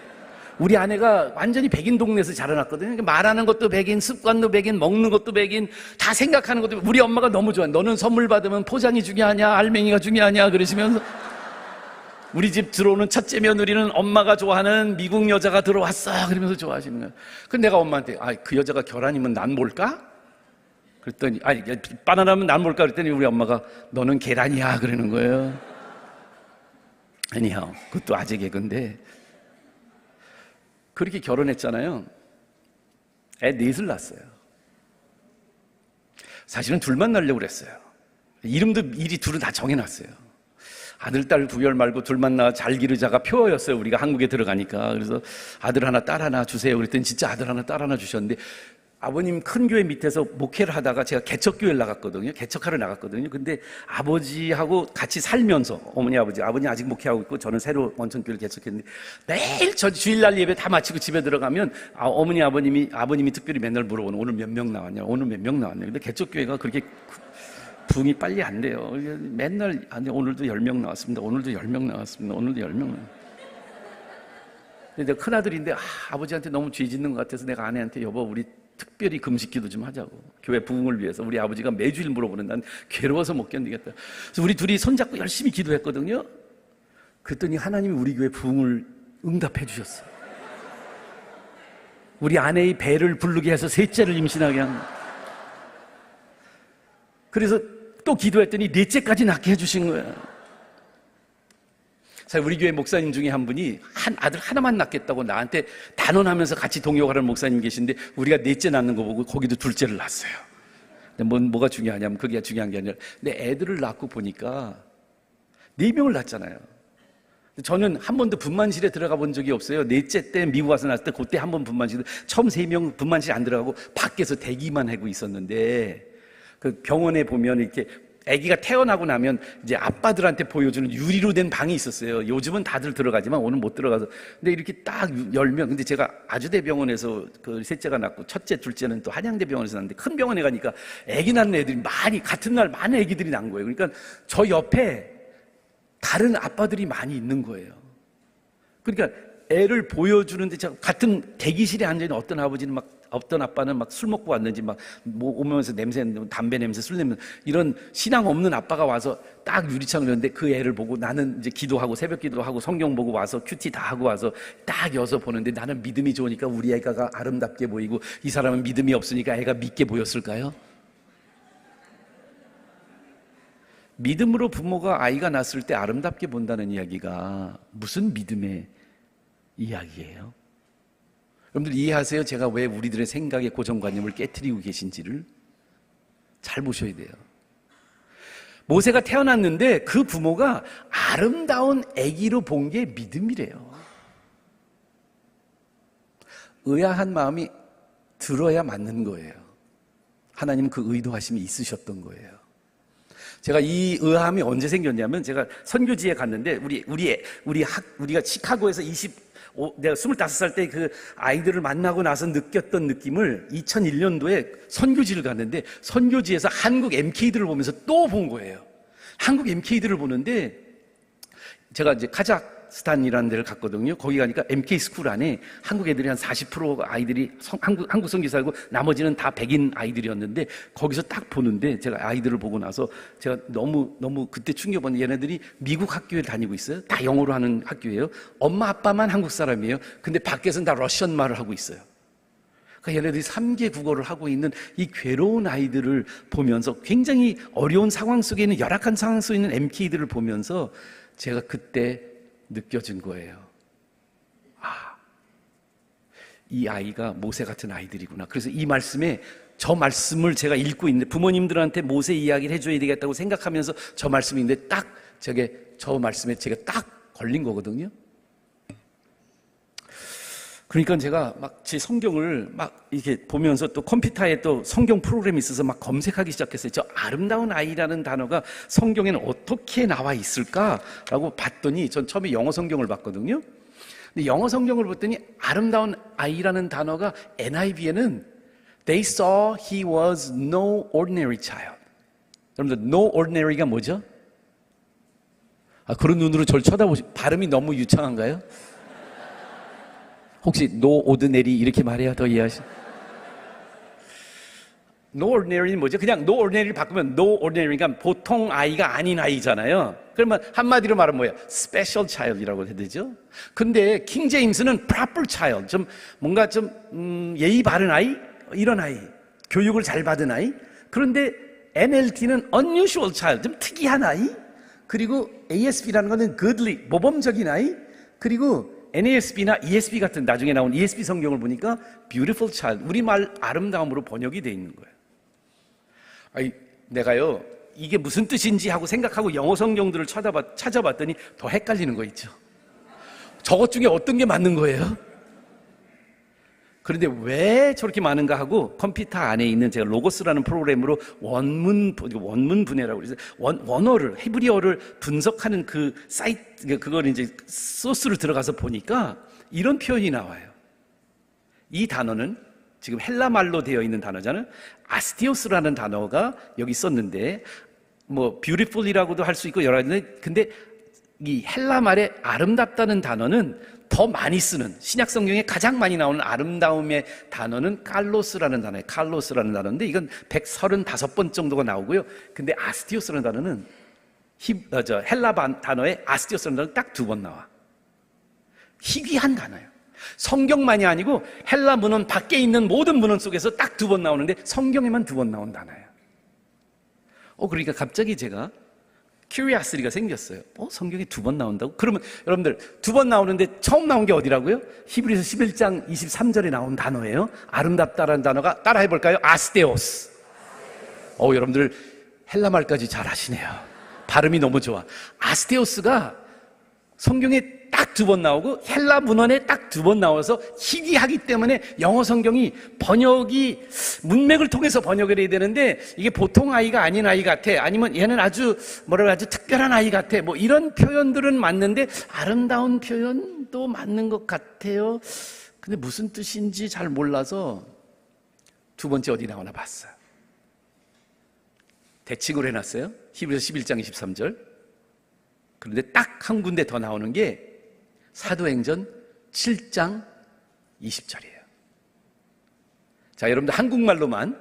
우리 아내가 완전히 백인 동네에서 자라났거든요. 말하는 것도 백인, 습관도 백인, 먹는 것도 백인, 다 생각하는 것도. 우리 엄마가 너무 좋아해. 너는 선물 받으면 포장이 중요하냐, 알맹이가 중요하냐 그러시면서 우리 집 들어오는 첫째 며느리는 엄마가 좋아하는 미국 여자가 들어왔어 그러면서 좋아하시는 거예요. 근데 내가 엄마한테 그 여자가 계란이면 난 뭘까? 그랬더니 바나나면 난 뭘까? 그랬더니 우리 엄마가 너는 계란이야 그러는 거예요. anyhow, 그것도 아재 개그인데 그렇게 결혼했잖아요. 애 넷을 낳았어요. 사실은 둘만 낳으려고 그랬어요. 이름도 미리 둘은 다 정해놨어요. 아들, 딸 구별 말고 둘만 낳아 잘 기르자가 표어였어요. 우리가 한국에 들어가니까. 그래서 아들 하나, 딸 하나 주세요. 그랬더니 진짜 아들 하나, 딸 하나 주셨는데 아버님 큰 교회 밑에서 목회를 하다가 제가 개척교회를 나갔거든요. 개척하러 나갔거든요. 근데 아버지하고 같이 살면서 어머니 아직 목회하고 있고 저는 새로 원천교회를 개척했는데 매일 저 주일날 예배 다 마치고 집에 들어가면 아버님이 특별히 맨날 물어보는 오늘 몇 명 나왔냐, 오늘 몇 명 나왔냐. 근데 개척교회가 그렇게 부응이 빨리 안 돼요. 맨날 오늘도 10명 나왔습니다. 오늘도 10명 나왔습니다. 오늘도 10명 나왔습니다. 근데 내가 큰아들인데 아버지한테 너무 죄 짓는 것 같아서 내가 아내한테 여보 우리 특별히 금식기도 좀 하자고. 교회 부흥을 위해서. 우리 아버지가 매주일 물어보는 난 괴로워서 못 견디겠다. 그래서 우리 둘이 손잡고 열심히 기도했거든요. 그랬더니 하나님이 우리 교회 부흥을 응답해 주셨어요. 우리 아내의 배를 부르게 해서 셋째를 임신하게 한 거예요. 그래서 또 기도했더니 넷째까지 낳게 해주신 거예요. 우리 교회 목사님 중에 한 분이 아들 하나만 낳겠다고 나한테 단언하면서 같이 동역하는 목사님 계신데 우리가 넷째 낳는 거 보고 거기도 둘째를 낳았어요. 근데 뭐가 중요하냐면 그게 중요한 게 아니라 내 애들을 낳고 보니까 4명을 낳았잖아요. 저는 한 번도 분만실에 들어가 본 적이 없어요. 넷째 때 미국 와서 낳았을 때 그때 한 번 분만실 처음 3명 분만실 안 들어가고 밖에서 대기만 하고 있었는데 그 병원에 보면 이렇게 아기가 태어나고 나면 이제 아빠들한테 보여주는 유리로 된 방이 있었어요. 요즘은 다들 들어가지만 오늘 못 들어가서. 근데 이렇게 딱 10명. 근데 제가 아주대병원에서 그 셋째가 낳고 첫째, 둘째는 또 한양대병원에서 낳는데 큰 병원에 가니까 아기 낳는 애들이 같은 날 많은 아기들이 난 거예요. 그러니까 저 옆에 다른 아빠들이 많이 있는 거예요. 그러니까 애를 보여주는데 제가 같은 대기실에 앉아있는 어떤 아빠는 막 술 먹고 왔는지 오면서 냄새, 담배 냄새, 술 냄새, 이런 신앙 없는 아빠가 와서 딱 유리창을 열는데 그 애를 보고 나는 이제 기도하고 새벽 기도하고 성경 보고 와서 큐티 다 하고 와서 딱 여서 보는데 나는 믿음이 좋으니까 우리 애가 아름답게 보이고 이 사람은 믿음이 없으니까 애가 믿게 보였을까요? 믿음으로 부모가 아이가 낳았을 때 아름답게 본다는 이야기가 무슨 믿음의 이야기예요? 여러분들 이해하세요? 제가 왜 우리들의 생각의 고정관념을 깨트리고 계신지를 잘 보셔야 돼요. 모세가 태어났는데 그 부모가 아름다운 아기로 본 게 믿음이래요. 의아한 마음이 들어야 맞는 거예요. 하나님은 그 의도하심이 있으셨던 거예요. 제가 이 의아함이 언제 생겼냐면 제가 선교지에 갔는데 우리가 시카고에서 내가 25살 때 그 아이들을 만나고 나서 느꼈던 느낌을 2001년도에 선교지를 갔는데 선교지에서 한국 MK들을 보면서 또 본 거예요. 한국 MK들을 보는데 제가 이제 카자흐스탄이라는 데를 갔거든요. 거기 가니까 MK 스쿨 안에 한국 애들이 한 40% 아이들이 한국 선교 살고 나머지는 다 백인 아이들이었는데 거기서 딱 보는데 제가 아이들을 보고 나서 제가 너무 그때 충격받는 얘네들이 미국 학교에 다니고 있어요. 다 영어로 하는 학교예요. 엄마 아빠만 한국 사람이에요. 근데 밖에서는 다 러시안 말을 하고 있어요. 그러니까 얘네들이 3개 국어를 하고 있는 이 괴로운 아이들을 보면서 굉장히 어려운 상황 속에 있는 열악한 상황 속에 있는 MK들을 보면서 제가 그때 느껴진 거예요. 이 아이가 모세 같은 아이들이구나. 그래서 이 말씀에 저 말씀을 제가 읽고 있는데 부모님들한테 모세 이야기를 해줘야 되겠다고 생각하면서 저 말씀이 있는데 딱 저 말씀에 제가 딱 걸린 거거든요. 그러니까 제가 제 성경을 이렇게 보면서 또 컴퓨터에 또 성경 프로그램이 있어서 검색하기 시작했어요. 저 아름다운 아이라는 단어가 성경에는 어떻게 나와 있을까라고 봤더니 전 처음에 영어 성경을 봤거든요. 근데 영어 성경을 봤더니 아름다운 아이라는 단어가 NIV에는 They saw he was no ordinary child. 여러분들 no ordinary가 뭐죠? 그런 눈으로 저를 쳐다보시 발음이 너무 유창한가요? 혹시 no ordinary 이렇게 말해야 더 이해하시? No ordinary는 뭐죠? 그냥 no ordinary를 바꾸면 no ordinary가 보통 아이가 아닌 아이잖아요. 그러면 한마디로 말하면 뭐예요? special child이라고 해야 되죠. 근데 킹 제임스는 proper child, 좀 뭔가 좀 예의 바른 아이, 이런 아이, 교육을 잘 받은 아이. 그런데 NLT는 unusual child, 좀 특이한 아이. 그리고 ASB라는 거는 godly, 모범적인 아이. 그리고 NASB나 ESB 같은 나중에 나온 ESB 성경을 보니까 beautiful child, 우리말 아름다움으로 번역이 돼 있는 거예요. 아니, 내가요, 이게 무슨 뜻인지 하고 생각하고 영어 성경들을 찾아봤더니 더 헷갈리는 거 있죠. 저것 중에 어떤 게 맞는 거예요? 그런데 왜 저렇게 많은가 하고 컴퓨터 안에 있는 제가 로고스라는 프로그램으로 원문 분해라고 그래서 원어를, 히브리어를 분석하는 그 사이트, 그걸 이제 소스를 들어가서 보니까 이런 표현이 나와요. 이 단어는 지금 헬라 말로 되어 있는 단어잖아요. 아스티오스라는 단어가 여기 있었는데, 뭐 beautiful이라고도 할 수 있고 여러 가지. 근데 이 헬라 말의 아름답다는 단어는 더 많이 쓰는, 신약 성경에 가장 많이 나오는 아름다움의 단어는 칼로스라는 단어예요. 칼로스라는 단어인데 이건 135번 정도가 나오고요. 근데 아스티오스라는 단어는 헬라 단어에 아스티오스라는 단어는 딱 2번 나와. 희귀한 단어예요. 성경만이 아니고 헬라 문헌 밖에 있는 모든 문헌 속에서 딱 2번 나오는데 성경에만 2번 나온 단어예요. 그러니까 갑자기 제가 curiosity가 생겼어요. 성경에 2번 나온다고? 그러면 여러분들 2번 나오는데 처음 나온 게 어디라고요? 히브리서 11장 23절에 나온 단어예요. 아름답다라는 단어가 따라 해볼까요? 아스테오스. 여러분들 헬라 말까지 잘 하시네요. 발음이 너무 좋아. 아스테오스가 성경에 딱 2번 나오고 헬라 문헌에 딱 2번 나와서 희귀하기 때문에 영어 성경이 번역이 문맥을 통해서 번역을 해야 되는데 이게 보통 아이가 아닌 아이 같아, 아니면 얘는 아주 아주 특별한 아이 같아, 뭐 이런 표현들은 맞는데 아름다운 표현도 맞는 것 같아요. 근데 무슨 뜻인지 잘 몰라서 2번째 어디 나오나 봤어요. 대칭을 해놨어요. 히브리서 11장 23절. 그런데 딱 한 군데 더 나오는 게 사도행전 7장 20절이에요. 자, 여러분들 한국말로만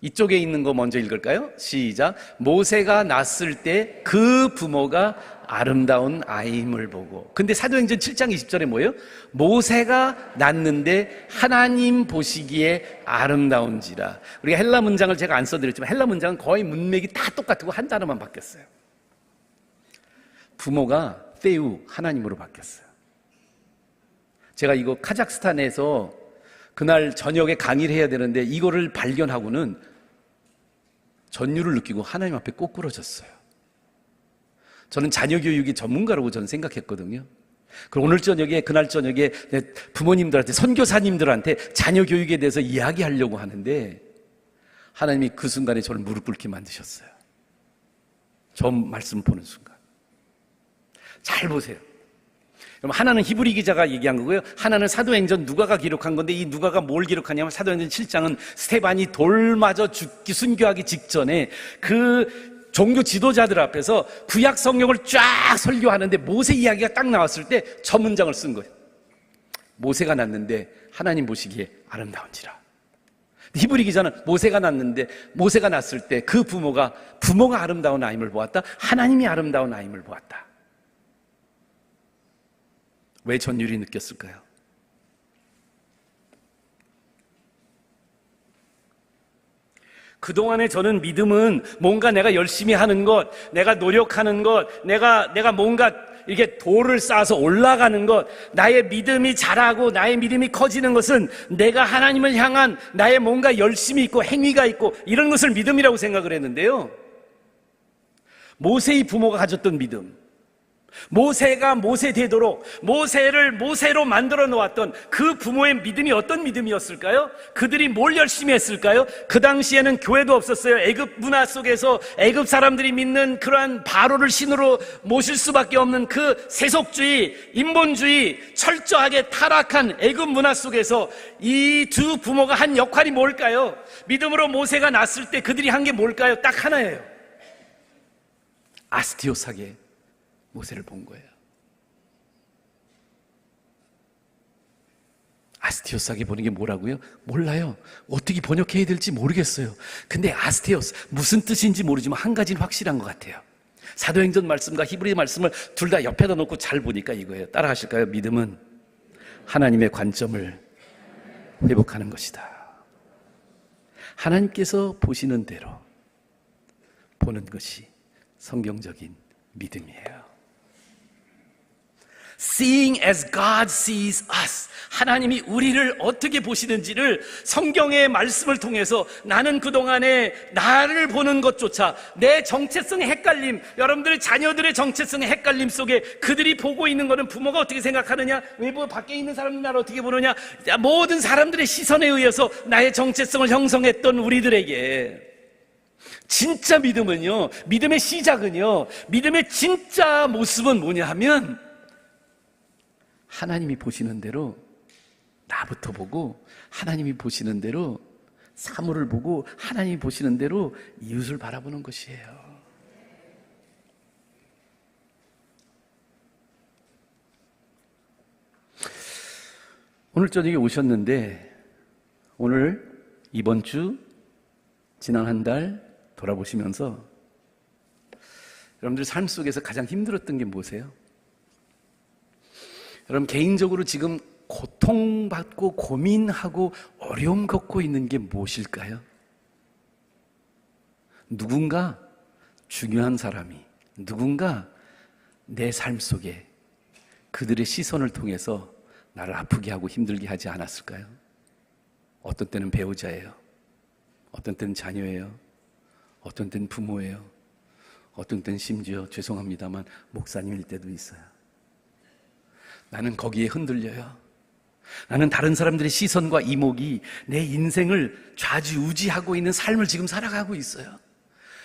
이쪽에 있는 거 먼저 읽을까요? 시작. 모세가 낳았을 때 그 부모가 아름다운 아임을 보고. 근데 사도행전 7장 20절에 뭐예요? 모세가 낳는데 하나님 보시기에 아름다운지라. 우리가 헬라 문장을 제가 안 써드렸지만 헬라 문장은 거의 문맥이 다 똑같고 한 단어만 바뀌었어요. 부모가 페우, 하나님으로 바뀌었어요. 제가 이거 카자흐스탄에서 그날 저녁에 강의를 해야 되는데 이거를 발견하고는 전율을 느끼고 하나님 앞에 꼬꾸러졌어요. 저는 자녀 교육의 전문가라고 저는 생각했거든요. 그리고 오늘 저녁에, 그날 저녁에 부모님들한테, 선교사님들한테 자녀 교육에 대해서 이야기하려고 하는데 하나님이 그 순간에 저를 무릎 꿇게 만드셨어요. 저 말씀 보는 순간. 잘 보세요. 그럼 하나는 히브리 기자가 얘기한 거고요. 하나는 사도행전 누가가 기록한 건데 이 누가가 뭘 기록하냐면 사도행전 7장은 스테반이 돌 맞아 죽기, 순교하기 직전에 그 종교 지도자들 앞에서 구약 성경을 쫙 설교하는데 모세 이야기가 딱 나왔을 때 저 문장을 쓴 거예요. 모세가 낳는데 하나님 보시기에 아름다운지라. 히브리 기자는 모세가 낳았을 때 그 부모가 아름다운 아임을 보았다. 하나님이 아름다운 아임을 보았다. 왜 전율이 느꼈을까요? 그동안에 저는 믿음은 뭔가 내가 열심히 하는 것, 내가 노력하는 것, 내가 뭔가 이렇게 돌을 쌓아서 올라가는 것, 나의 믿음이 자라고 나의 믿음이 커지는 것은 내가 하나님을 향한 나의 뭔가 열심이 있고 행위가 있고 이런 것을 믿음이라고 생각을 했는데요. 모세의 부모가 가졌던 믿음, 모세가 모세 되도록 모세를 모세로 만들어 놓았던 그 부모의 믿음이 어떤 믿음이었을까요? 그들이 뭘 열심히 했을까요? 그 당시에는 교회도 없었어요. 애굽 문화 속에서 애굽 사람들이 믿는 그러한 바로를 신으로 모실 수밖에 없는 그 세속주의, 인본주의, 철저하게 타락한 애굽 문화 속에서 이 두 부모가 한 역할이 뭘까요? 믿음으로 모세가 났을 때 그들이 한 게 뭘까요? 딱 하나예요. 아스티오스하게 모세를 본 거예요. 아스티오스하게 보는 게 뭐라고요? 몰라요. 어떻게 번역해야 될지 모르겠어요. 근데 아스테오스, 무슨 뜻인지 모르지만 한 가지는 확실한 것 같아요. 사도행전 말씀과 히브리 말씀을 둘 다 옆에다 놓고 잘 보니까 이거예요. 따라 하실까요? 믿음은 하나님의 관점을 회복하는 것이다. 하나님께서 보시는 대로 보는 것이 성경적인 믿음이에요. Seeing as God sees us. 하나님이 우리를 어떻게 보시는지를 성경의 말씀을 통해서 나는 그동안에 나를 보는 것조차 내 정체성의 헷갈림, 여러분들의 자녀들의 정체성의 헷갈림 속에 그들이 보고 있는 것은 부모가 어떻게 생각하느냐, 외부 밖에 있는 사람들이 나를 어떻게 보느냐, 모든 사람들의 시선에 의해서 나의 정체성을 형성했던 우리들에게 진짜 믿음은요, 믿음의 시작은요, 믿음의 진짜 모습은 뭐냐 하면 하나님이 보시는 대로 나부터 보고, 하나님이 보시는 대로 사물을 보고, 하나님이 보시는 대로 이웃을 바라보는 것이에요. 오늘 저녁에 오셨는데, 오늘 이번 주 지난 한 달 돌아보시면서 여러분들 삶 속에서 가장 힘들었던 게 뭐세요? 여러분 개인적으로 지금 고통받고 고민하고 어려움 겪고 있는 게 무엇일까요? 누군가 중요한 사람이, 누군가 내 삶 속에 그들의 시선을 통해서 나를 아프게 하고 힘들게 하지 않았을까요? 어떤 때는 배우자예요. 어떤 때는 자녀예요. 어떤 때는 부모예요. 어떤 때는 심지어 죄송합니다만 목사님일 때도 있어요. 나는 거기에 흔들려요. 나는 다른 사람들의 시선과 이목이 내 인생을 좌지우지하고 있는 삶을 지금 살아가고 있어요.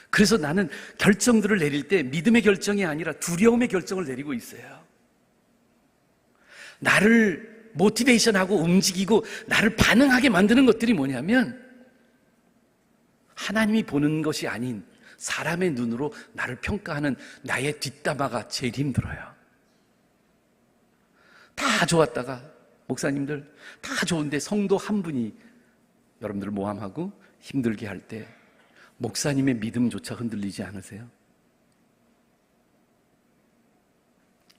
그래서 나는 결정들을 내릴 때 믿음의 결정이 아니라 두려움의 결정을 내리고 있어요. 나를 모티베이션하고 움직이고 나를 반응하게 만드는 것들이 뭐냐면 하나님이 보는 것이 아닌 사람의 눈으로 나를 평가하는 나의 뒷담화가 제일 힘들어요. 다 좋았다가 목사님들 다 좋은데 성도 한 분이 여러분들 모함하고 힘들게 할 때 목사님의 믿음조차 흔들리지 않으세요?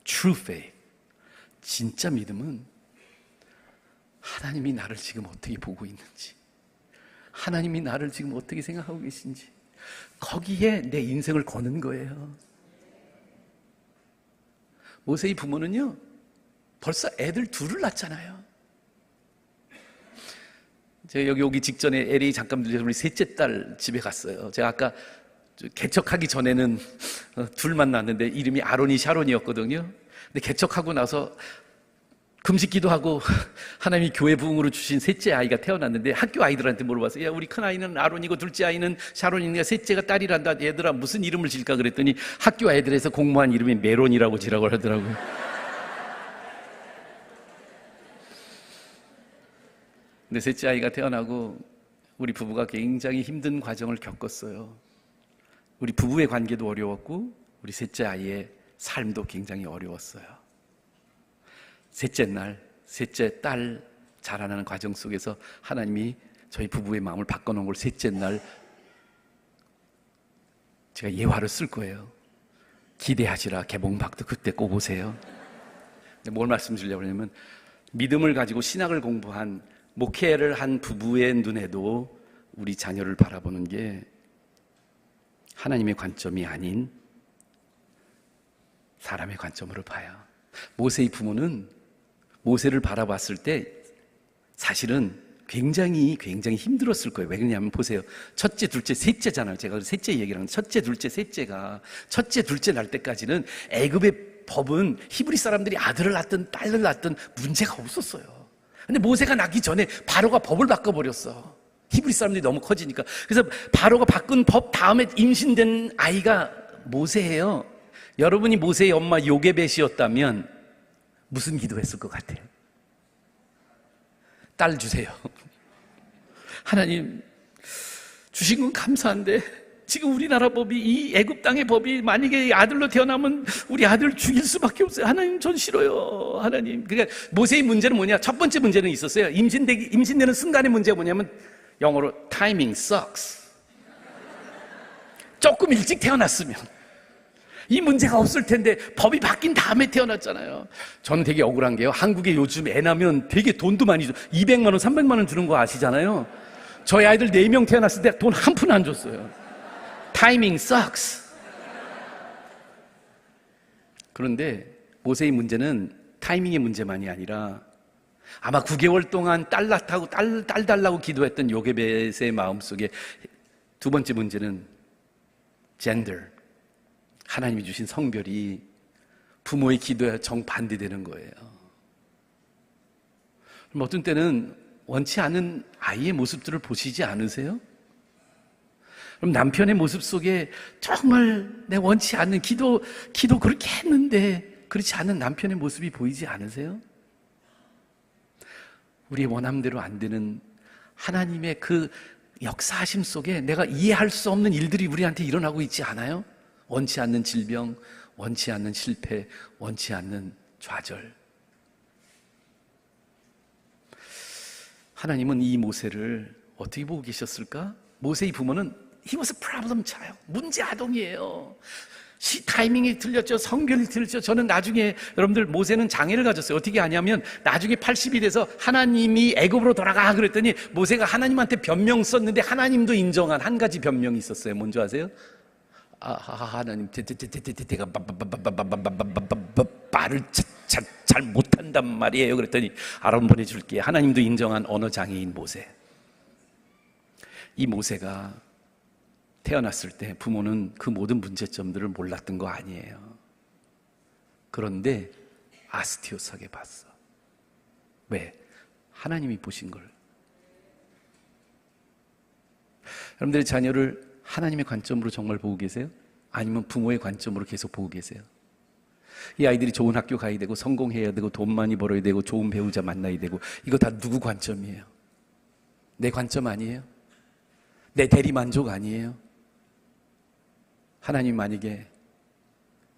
True faith, 진짜 믿음은 하나님이 나를 지금 어떻게 보고 있는지, 하나님이 나를 지금 어떻게 생각하고 계신지 거기에 내 인생을 거는 거예요. 모세의 부모는요 벌써 애들 둘을 낳잖아요. 제가 여기 오기 직전에 LA 잠깐 들려서 우리 셋째 딸 집에 갔어요. 제가 아까 개척하기 전에는 둘만 낳았는데 이름이 아론이 샤론이었거든요. 근데 개척하고 나서 금식 기도하고 하나님이 교회 부흥으로 주신 셋째 아이가 태어났는데 학교 아이들한테 물어봤어요. 야, 우리 큰 아이는 아론이고 둘째 아이는 샤론이니까 셋째가 딸이란다. 얘들아 무슨 이름을 질까 그랬더니 학교 아이들에서 공모한 이름이 메론이라고 지라고 하더라고요. 근데 셋째 아이가 태어나고 우리 부부가 굉장히 힘든 과정을 겪었어요. 우리 부부의 관계도 어려웠고 우리 셋째 아이의 삶도 굉장히 어려웠어요. 셋째 날, 셋째 딸 자라나는 과정 속에서 하나님이 저희 부부의 마음을 바꿔놓은 걸 셋째 날 제가 예화를 쓸 거예요. 기대하시라. 개봉박도 그때 꼭 오세요. 뭘 말씀드리려고 하냐면 믿음을 가지고 신학을 공부한 목회를 한 부부의 눈에도 우리 자녀를 바라보는 게 하나님의 관점이 아닌 사람의 관점으로 봐요. 모세의 부모는 모세를 바라봤을 때 사실은 굉장히 힘들었을 거예요. 왜 그러냐면 보세요. 첫째, 둘째, 셋째잖아요. 제가 셋째 얘기를 하는 첫째, 둘째, 셋째가 첫째, 둘째 날 때까지는 애굽의 법은 히브리 사람들이 아들을 낳든 딸을 낳든 문제가 없었어요. 근데 모세가 낳기 전에 바로가 법을 바꿔버렸어. 히브리 사람들이 너무 커지니까. 그래서 바로가 바꾼 법 다음에 임신된 아이가 모세예요. 여러분이 모세의 엄마 요게벳이었다면 무슨 기도했을 것 같아요? 딸 주세요. 하나님 주신 건 감사한데 지금 우리나라 법이, 이 애굽 땅의 법이 만약에 아들로 태어나면 우리 아들 죽일 수밖에 없어요. 하나님, 전 싫어요. 하나님. 그러니까 모세의 문제는 뭐냐? 첫 번째 문제는 있었어요. 임신되는 순간의 문제가 뭐냐면 영어로 timing sucks. 조금 일찍 태어났으면 이 문제가 없을 텐데 법이 바뀐 다음에 태어났잖아요. 저는 되게 억울한 게요. 한국에 요즘 애 낳으면 되게 돈도 많이 줘. 200만 원, 300만 원 주는 거 아시잖아요. 저희 아이들 4명 태어났을 때 돈 한 푼 안 줬어요. 타이밍 sucks. 그런데 모세의 문제는 타이밍의 문제만이 아니라 아마 9개월 동안 딸 달라고 기도했던 요게벳의 마음속에 두 번째 문제는 gender. 하나님이 주신 성별이 부모의 기도에 정반대되는 거예요. 그럼 어떤 때는 원치 않은 아이의 모습들을 보시지 않으세요? 그럼 남편의 모습 속에 정말 내 원치 않는 기도 그렇게 했는데 그렇지 않은 남편의 모습이 보이지 않으세요? 우리의 원함대로 안 되는 하나님의 그 역사하심 속에 내가 이해할 수 없는 일들이 우리한테 일어나고 있지 않아요? 원치 않는 질병, 원치 않는 실패, 원치 않는 좌절. 하나님은 이 모세를 어떻게 보고 계셨을까? 모세의 부모는 He was a problem child. 문제 아동이에요. 타이밍이 틀렸죠. 성별이 틀렸죠. 저는 나중에 여러분들 모세는 장애를 가졌어요. 어떻게 하냐면 나중에 80이 돼서 하나님이 애굽으로 돌아가 그랬더니 모세가 하나님한테 변명 썼는데 하나님도 인정한 한 가지 변명이 있었어요. 뭔지 아세요? 하나님, 내가 말을 잘 못한단 말이에요. 그랬더니 아론 보내줄게. 하나님도 인정한 언어 장애인 모세. 이 모세가 태어났을 때 부모는 그 모든 문제점들을 몰랐던 거 아니에요. 그런데 아스티오스하게 봤어. 왜? 하나님이 보신 걸. 여러분들의 자녀를 하나님의 관점으로 정말 보고 계세요? 아니면 부모의 관점으로 계속 보고 계세요? 이 아이들이 좋은 학교 가야 되고 성공해야 되고 돈 많이 벌어야 되고 좋은 배우자 만나야 되고 이거 다 누구 관점이에요? 내 관점 아니에요? 내 대리만족 아니에요? 하나님 만약에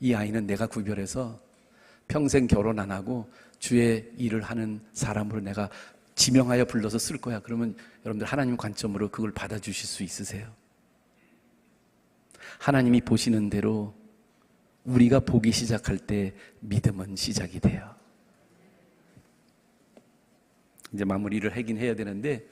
이 아이는 내가 구별해서 평생 결혼 안 하고 주의 일을 하는 사람으로 내가 지명하여 불러서 쓸 거야. 그러면 여러분들 하나님 관점으로 그걸 받아주실 수 있으세요? 하나님이 보시는 대로 우리가 보기 시작할 때 믿음은 시작이 돼요. 이제 마무리를 하긴 해야 되는데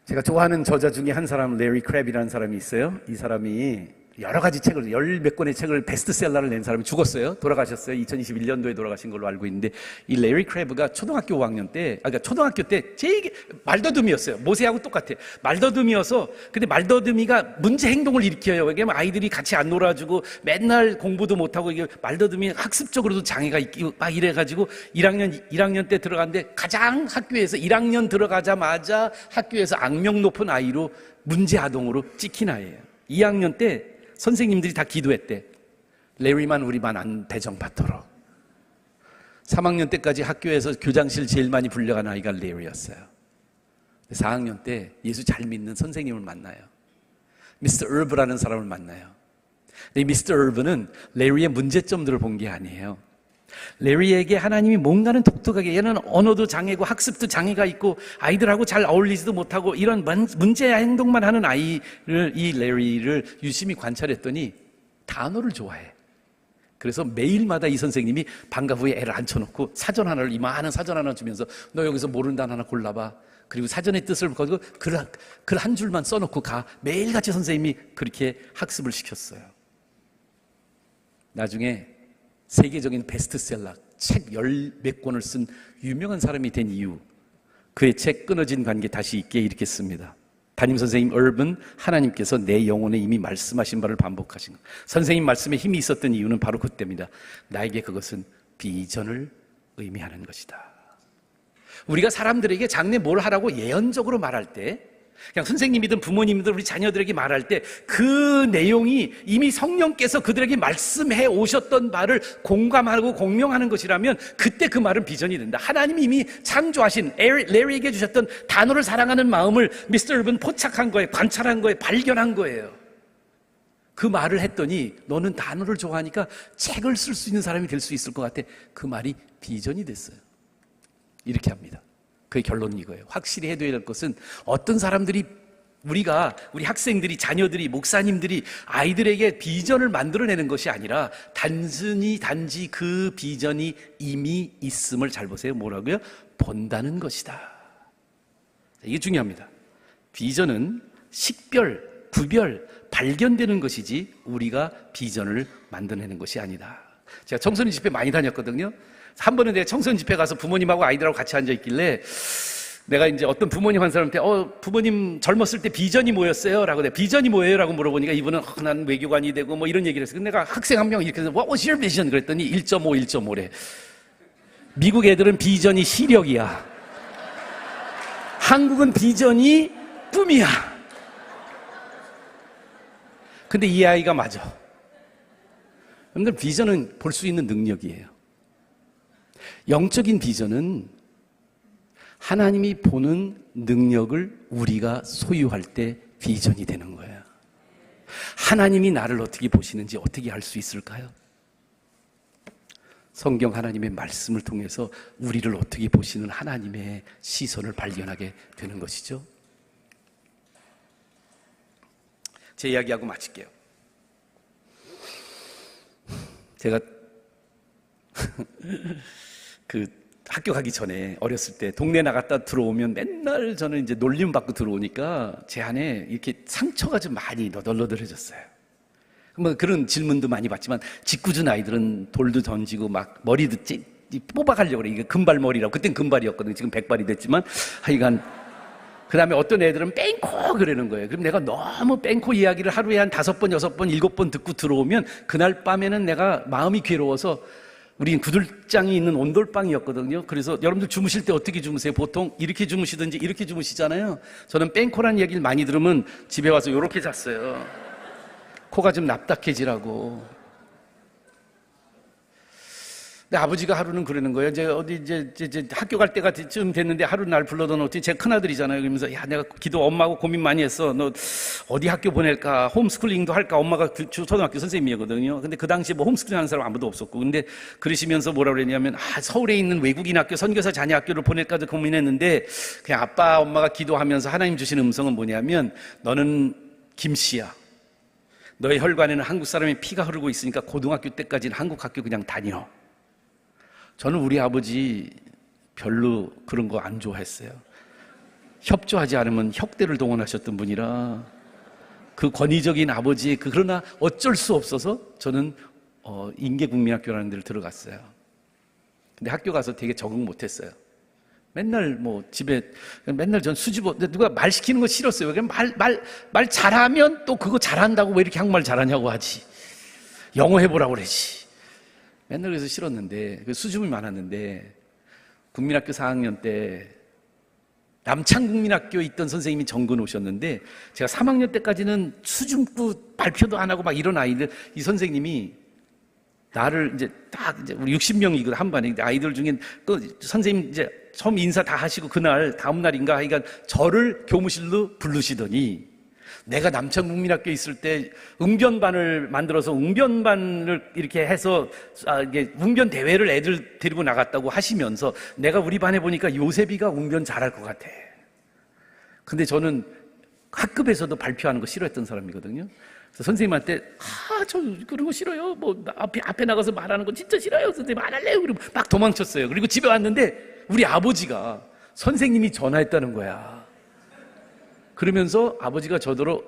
제가 좋아하는 저자 중에 한 사람 레리 크랩이라는 사람이 있어요. 이 사람이 여러 가지 책을, 10몇 권의 책을 베스트셀러를 낸 사람이 죽었어요. 돌아가셨어요. 2021년도에 돌아가신 걸로 알고 있는데 이 레리 크랩가 초등학교 5학년 때, 그러니까 초등학교 때 제일 말더듬이었어요. 모세하고 똑같아. 말더듬이어서 근데 말더듬이가 문제 행동을 일으켜요. 왜냐면 아이들이 같이 안 놀아주고 맨날 공부도 못하고 이게 말더듬이 학습적으로도 장애가 있고 막 이래가지고 1학년 때 들어갔는데 가장 학교에서 1학년 들어가자마자 학교에서 악명 높은 아이로 문제 아동으로 찍힌 아이예요. 2학년 때 선생님들이 다 기도했대. 레리만 우리만 안 배정받도록. 3학년 때까지 학교에서 교장실 제일 많이 불려간 아이가 레리였어요. 4학년 때 예수 잘 믿는 선생님을 만나요. 미스터 얼브라는 사람을 만나요. 이 미스터 얼브는 레리의 문제점들을 본 게 아니에요. 레리에게 하나님이 뭔가는 독특하게, 얘는 언어도 장애고 학습도 장애가 있고 아이들하고 잘 어울리지도 못하고 이런 문제 행동만 하는 아이를, 이 레리를 유심히 관찰했더니 단어를 좋아해. 그래서 매일마다 이 선생님이 방과 후에 애를 앉혀놓고 사전 하나를, 이만한 사전 하나 주면서 너 여기서 모르는 단어 하나 골라봐. 그리고 사전의 뜻을 가지고 글 한 줄만 써놓고 가. 매일같이 선생님이 그렇게 학습을 시켰어요. 나중에 세계적인 베스트셀러, 책 10몇 권을 쓴 유명한 사람이 된 이유, 그의 책 끊어진 관계 다시 있게 이렇게 씁니다. 담임선생님 얼브는 하나님께서 내 영혼에 이미 말씀하신 바를 반복하신 것. 선생님 말씀에 힘이 있었던 이유는 바로 그때입니다. 나에게 그것은 비전을 의미하는 것이다. 우리가 사람들에게 장래 뭘 하라고 예언적으로 말할 때, 그냥 선생님이든 부모님이든 우리 자녀들에게 말할 때 그 내용이 이미 성령께서 그들에게 말씀해 오셨던 말을 공감하고 공명하는 것이라면 그때 그 말은 비전이 된다. 하나님이 이미 창조하신 레리에게 주셨던 단어를 사랑하는 마음을 미스터 얼브는 포착한 거예요. 관찰한 거예요. 발견한 거예요. 그 말을 했더니 너는 단어를 좋아하니까 책을 쓸 수 있는 사람이 될 수 있을 것 같아. 그 말이 비전이 됐어요. 이렇게 합니다. 그의 결론은 이거예요. 확실히 해둬야 될 것은 어떤 사람들이 우리 학생들이, 자녀들이, 목사님들이 아이들에게 비전을 만들어내는 것이 아니라 단지 그 비전이 이미 있음을 잘 보세요. 뭐라고요? 본다는 것이다. 이게 중요합니다. 비전은 식별, 구별, 발견되는 것이지 우리가 비전을 만들어내는 것이 아니다. 제가 청소년 집회 많이 다녔거든요. 한 번은 내가 청소년 집회 가서 부모님하고 아이들하고 같이 앉아있길래 내가 이제 어떤 부모님 한 사람한테 부모님 젊었을 때 비전이 뭐였어요? 라고 내가 비전이 뭐예요? 라고 물어보니까 이분은 난 외교관이 되고 뭐 이런 얘기를 했어요. 근데 내가 학생 한 명 이렇게 해서 What was your vision? 그랬더니 1.5래. 미국 애들은 비전이 시력이야. 한국은 비전이 꿈이야. 근데 이 아이가 맞아. 여러분들 비전은 볼 수 있는 능력이에요. 영적인 비전은 하나님이 보는 능력을 우리가 소유할 때 비전이 되는 거예요. 하나님이 나를 어떻게 보시는지 어떻게 알 수 있을까요? 성경 하나님의 말씀을 통해서 우리를 어떻게 보시는 하나님의 시선을 발견하게 되는 것이죠. 제 이야기하고 마칠게요. 제가 학교 가기 전에 어렸을 때 동네 나갔다 들어오면 맨날 저는 이제 놀림 받고 들어오니까 제 안에 이렇게 상처가 좀 많이 너덜너덜해졌어요. 뭐 그런 질문도 많이 받지만 짓궂은 아이들은 돌도 던지고 막 머리도 뽑아가려고 그래. 이게 금발머리라고. 그땐 금발이었거든요. 지금 백발이 됐지만 하여간 그 다음에 어떤 애들은 뺑코 그러는 거예요. 그럼 내가 너무 뺑코 이야기를 하루에 한 5번, 6번, 7번 듣고 들어오면 그날 밤에는 내가 마음이 괴로워서 우리는 구들장이 있는 온돌방이었거든요. 그래서 여러분들 주무실 때 어떻게 주무세요? 보통 이렇게 주무시든지 이렇게 주무시잖아요. 저는 뺑코라는 얘기를 많이 들으면 집에 와서 이렇게 잤어요. 코가 좀 납작해지라고. 근데 아버지가 하루는 그러는 거예요. 이제 학교 갈 때가 좀 됐는데 하루 날 불러다 놓더니 제 큰아들이잖아요. 그러면서 야, 내가 엄마하고 고민 많이 했어. 너 어디 학교 보낼까? 홈스쿨링도 할까? 엄마가 초등학교 선생님이거든요. 근데 그 당시에 뭐 홈스쿨링 하는 사람 아무도 없었고. 근데 그러시면서 뭐라 그랬냐면 서울에 있는 외국인 학교, 선교사 자녀 학교를 보낼까도 고민했는데 그냥 아빠, 엄마가 기도하면서 하나님 주신 음성은 뭐냐면 너는 김씨야. 너의 혈관에는 한국 사람의 피가 흐르고 있으니까 고등학교 때까지는 한국 학교 그냥 다녀. 저는 우리 아버지 별로 그런 거 안 좋아했어요. 협조하지 않으면 혁대를 동원하셨던 분이라 그 권위적인 아버지의 그러나 어쩔 수 없어서 저는 인계국민학교라는 데를 들어갔어요. 근데 학교 가서 되게 적응 못했어요. 맨날 뭐 집에 맨날 전 수줍어. 누가 말 시키는 거 싫었어요. 그냥 말 잘하면 또 그거 잘한다고 왜 이렇게 한국말 잘하냐고 하지. 영어 해보라고 그러지. 맨날 그래서 싫었는데 수줍음이 많았는데 국민학교 4학년 때 남창국민학교에 있던 선생님이 정근 오셨는데 제가 3학년 때까지는 수줍고 발표도 안 하고 막 이런 아이들 이 선생님이 나를 이제 우리 60명이거든 한 반에 아이들 중에 그 선생님 이제 처음 인사 다 하시고 그날 다음 날인가 하여간 저를 교무실로 부르시더니 내가 남창국민학교에 있을 때 웅변반을 만들어서 웅변반을 이렇게 해서 이게 웅변 대회를 애들 데리고 나갔다고 하시면서 내가 우리 반에 보니까 요셉이가 웅변 잘할 것 같아. 근데 저는 학급에서도 발표하는 거 싫어했던 사람이거든요. 그래서 선생님한테 저 그런 거 싫어요. 뭐 앞에 나가서 말하는 거 진짜 싫어요. 선생님 안 할래요. 그리고 막 도망쳤어요. 그리고 집에 왔는데 우리 아버지가 선생님이 전화했다는 거야. 그러면서 아버지가 저더러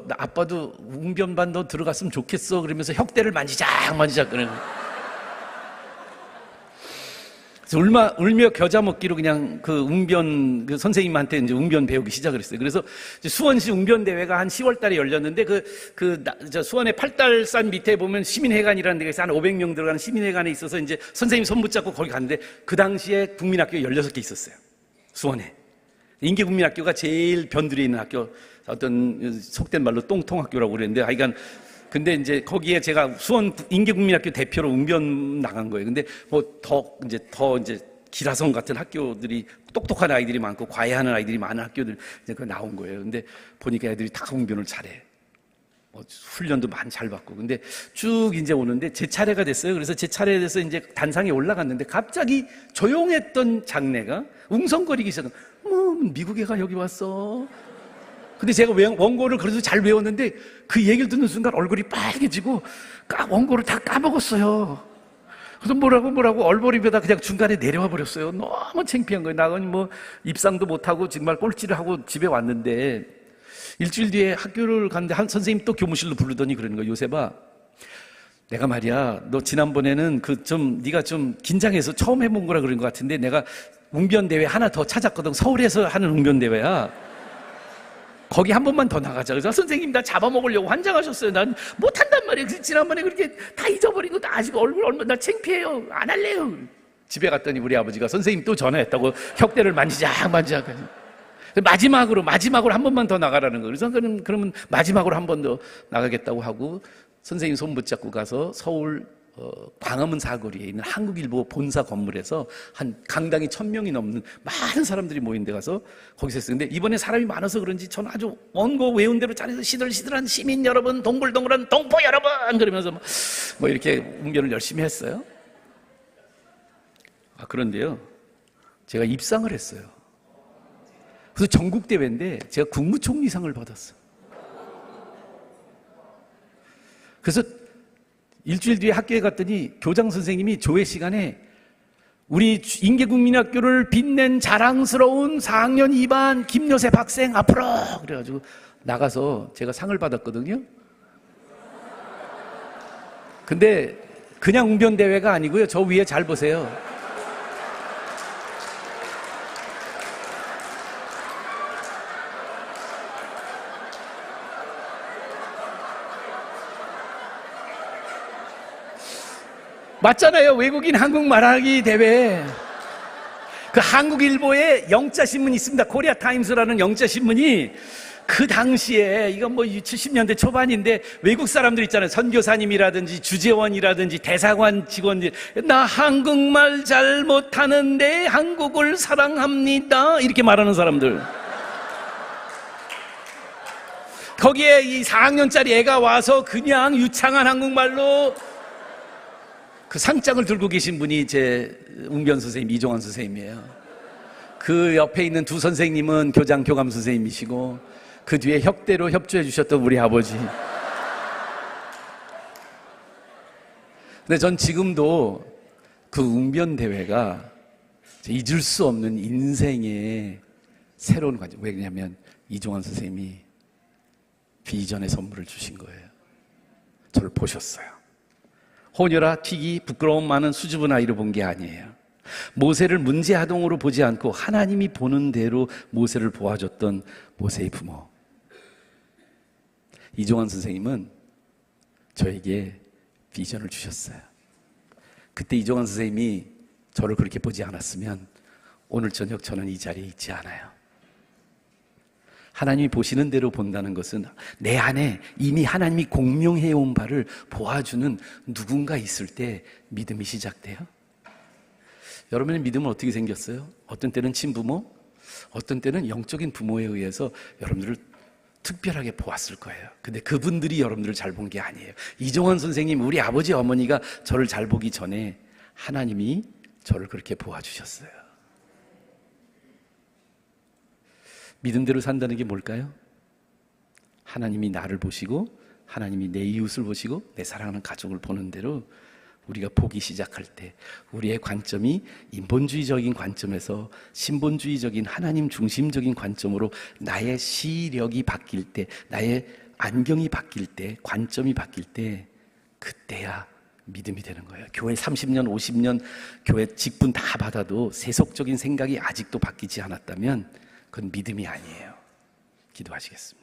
아빠도 웅변반 너 들어갔으면 좋겠어. 그러면서 혁대를 만지작 그러는 거예요. 그래서 울며 겨자 먹기로 그냥 그 웅변 그 선생님한테 이제 웅변 배우기 시작을 했어요. 그래서 수원시 웅변 대회가 한 10월 달에 열렸는데 수원의 팔달산 밑에 보면 시민회관이라는 데가 있어요. 한 500명 들어가는 시민회관에 있어서 이제 선생님 손 붙잡고 거기 갔는데 그 당시에 국민학교 16개 있었어요. 수원에. 인계국민학교가 제일 변두리에 있는 학교, 어떤 속된 말로 똥통학교라고 그랬는데, 하여간 근데 이제 거기에 제가 수원 인계국민학교 대표로 웅변 나간 거예요. 근데 뭐 더 이제 기라성 같은 학교들이 똑똑한 아이들이 많고 과외하는 아이들이 많은 학교들 이제 그 나온 거예요. 근데 보니까 애들이 다 웅변을 잘해. 훈련도 많이 잘 받고. 근데 쭉 이제 오는데 제 차례가 됐어요. 그래서 제 차례에 돼서 이제 단상에 올라갔는데 갑자기 조용했던 장내가 웅성거리기 시작한, 미국 애가 여기 왔어. 근데 제가 원고를 그래도 잘 외웠는데 그 얘기를 듣는 순간 얼굴이 빨개지고 원고를 다 까먹었어요. 그래서 뭐라고 얼버리에다 그냥 중간에 내려와 버렸어요. 너무 창피한 거예요. 나는 뭐 입상도 못하고 정말 꼴찌를 하고 집에 왔는데 일주일 뒤에 학교를 갔는데 한 선생님 또 교무실로 부르더니 그러는 거예요. 요셉아, 내가 말이야, 너 지난번에는 네가 좀 긴장해서 처음 해본 거라 그런 것 같은데 내가 웅변대회 하나 더 찾았거든. 서울에서 하는 웅변대회야. 거기 한 번만 더 나가자. 그래서 선생님 나 잡아먹으려고 환장하셨어요. 난 못한단 말이에요. 그래서 지난번에 그렇게 다 잊어버리고 나 아직 얼굴 얼마 나 창피해요. 안 할래요. 집에 갔더니 우리 아버지가 선생님 또 전화했다고 혁대를 만지작 마지막으로 한 번만 더 나가라는 거예요. 그래서 그러면 마지막으로 한 번 더 나가겠다고 하고 선생님 손 붙잡고 가서 서울 광화문 사거리에 있는 한국일보 본사 건물에서 한 강당이 1000명이 넘는 많은 사람들이 모인 데 가서 거기서 했어요. 근데 이번에 사람이 많아서 그런지 저는 아주 원고 외운 대로 잘해서 시들시들한 시민 여러분, 동글동글한 동포 여러분 그러면서 뭐 이렇게 웅변을 열심히 했어요. 그런데요, 제가 입상을 했어요. 그래서 전국대회인데 제가 국무총리상을 받았어요. 그래서 일주일 뒤에 학교에 갔더니 교장 선생님이 조회 시간에 우리 인계국민학교를 빛낸 자랑스러운 4학년 2반 김요셉 학생 앞으로 그래가지고 나가서 제가 상을 받았거든요. 근데 그냥 웅변대회가 아니고요. 저 위에 잘 보세요. 맞잖아요. 외국인 한국 말하기 대회. 그 한국일보에 영자신문이 있습니다. 코리아타임스라는 영자신문이 그 당시에 이건 뭐 70년대 초반인데 외국 사람들 있잖아요. 선교사님이라든지 주재원이라든지 대사관 직원들, 나 한국말 잘 못하는데 한국을 사랑합니다 이렇게 말하는 사람들. 거기에 이 4학년짜리 애가 와서 그냥 유창한 한국말로 그 상장을 들고 계신 분이 제 웅변 선생님 이종환 선생님이에요. 그 옆에 있는 두 선생님은 교장 교감 선생님이시고 그 뒤에 혁대로 협조해 주셨던 우리 아버지. 근데 전 지금도 그 웅변 대회가 잊을 수 없는 인생의 새로운 과정. 왜냐하면 이종환 선생님이 비전의 선물을 주신 거예요. 저를 보셨어요. 혼혈아, 튀기, 부끄러움 많은 수줍은 아이로 본 게 아니에요. 모세를 문제아동으로 보지 않고 하나님이 보는 대로 모세를 보아줬던 모세의 부모. 이종환 선생님은 저에게 비전을 주셨어요. 그때 이종환 선생님이 저를 그렇게 보지 않았으면 오늘 저녁 저는 이 자리에 있지 않아요. 하나님이 보시는 대로 본다는 것은 내 안에 이미 하나님이 공명해온 바를 보아주는 누군가 있을 때 믿음이 시작돼요. 여러분의 믿음은 어떻게 생겼어요? 어떤 때는 친부모, 어떤 때는 영적인 부모에 의해서 여러분들을 특별하게 보았을 거예요. 근데 그분들이 여러분들을 잘 본 게 아니에요. 이종환 선생님, 우리 아버지 어머니가 저를 잘 보기 전에 하나님이 저를 그렇게 보아주셨어요. 믿음대로 산다는 게 뭘까요? 하나님이 나를 보시고 하나님이 내 이웃을 보시고 내 사랑하는 가족을 보는 대로 우리가 보기 시작할 때 우리의 관점이 인본주의적인 관점에서 신본주의적인 하나님 중심적인 관점으로 나의 시력이 바뀔 때, 나의 안경이 바뀔 때, 관점이 바뀔 때 그때야 믿음이 되는 거예요. 교회 30년, 50년 교회 직분 다 받아도 세속적인 생각이 아직도 바뀌지 않았다면 그건 믿음이 아니에요. 기도하시겠습니다.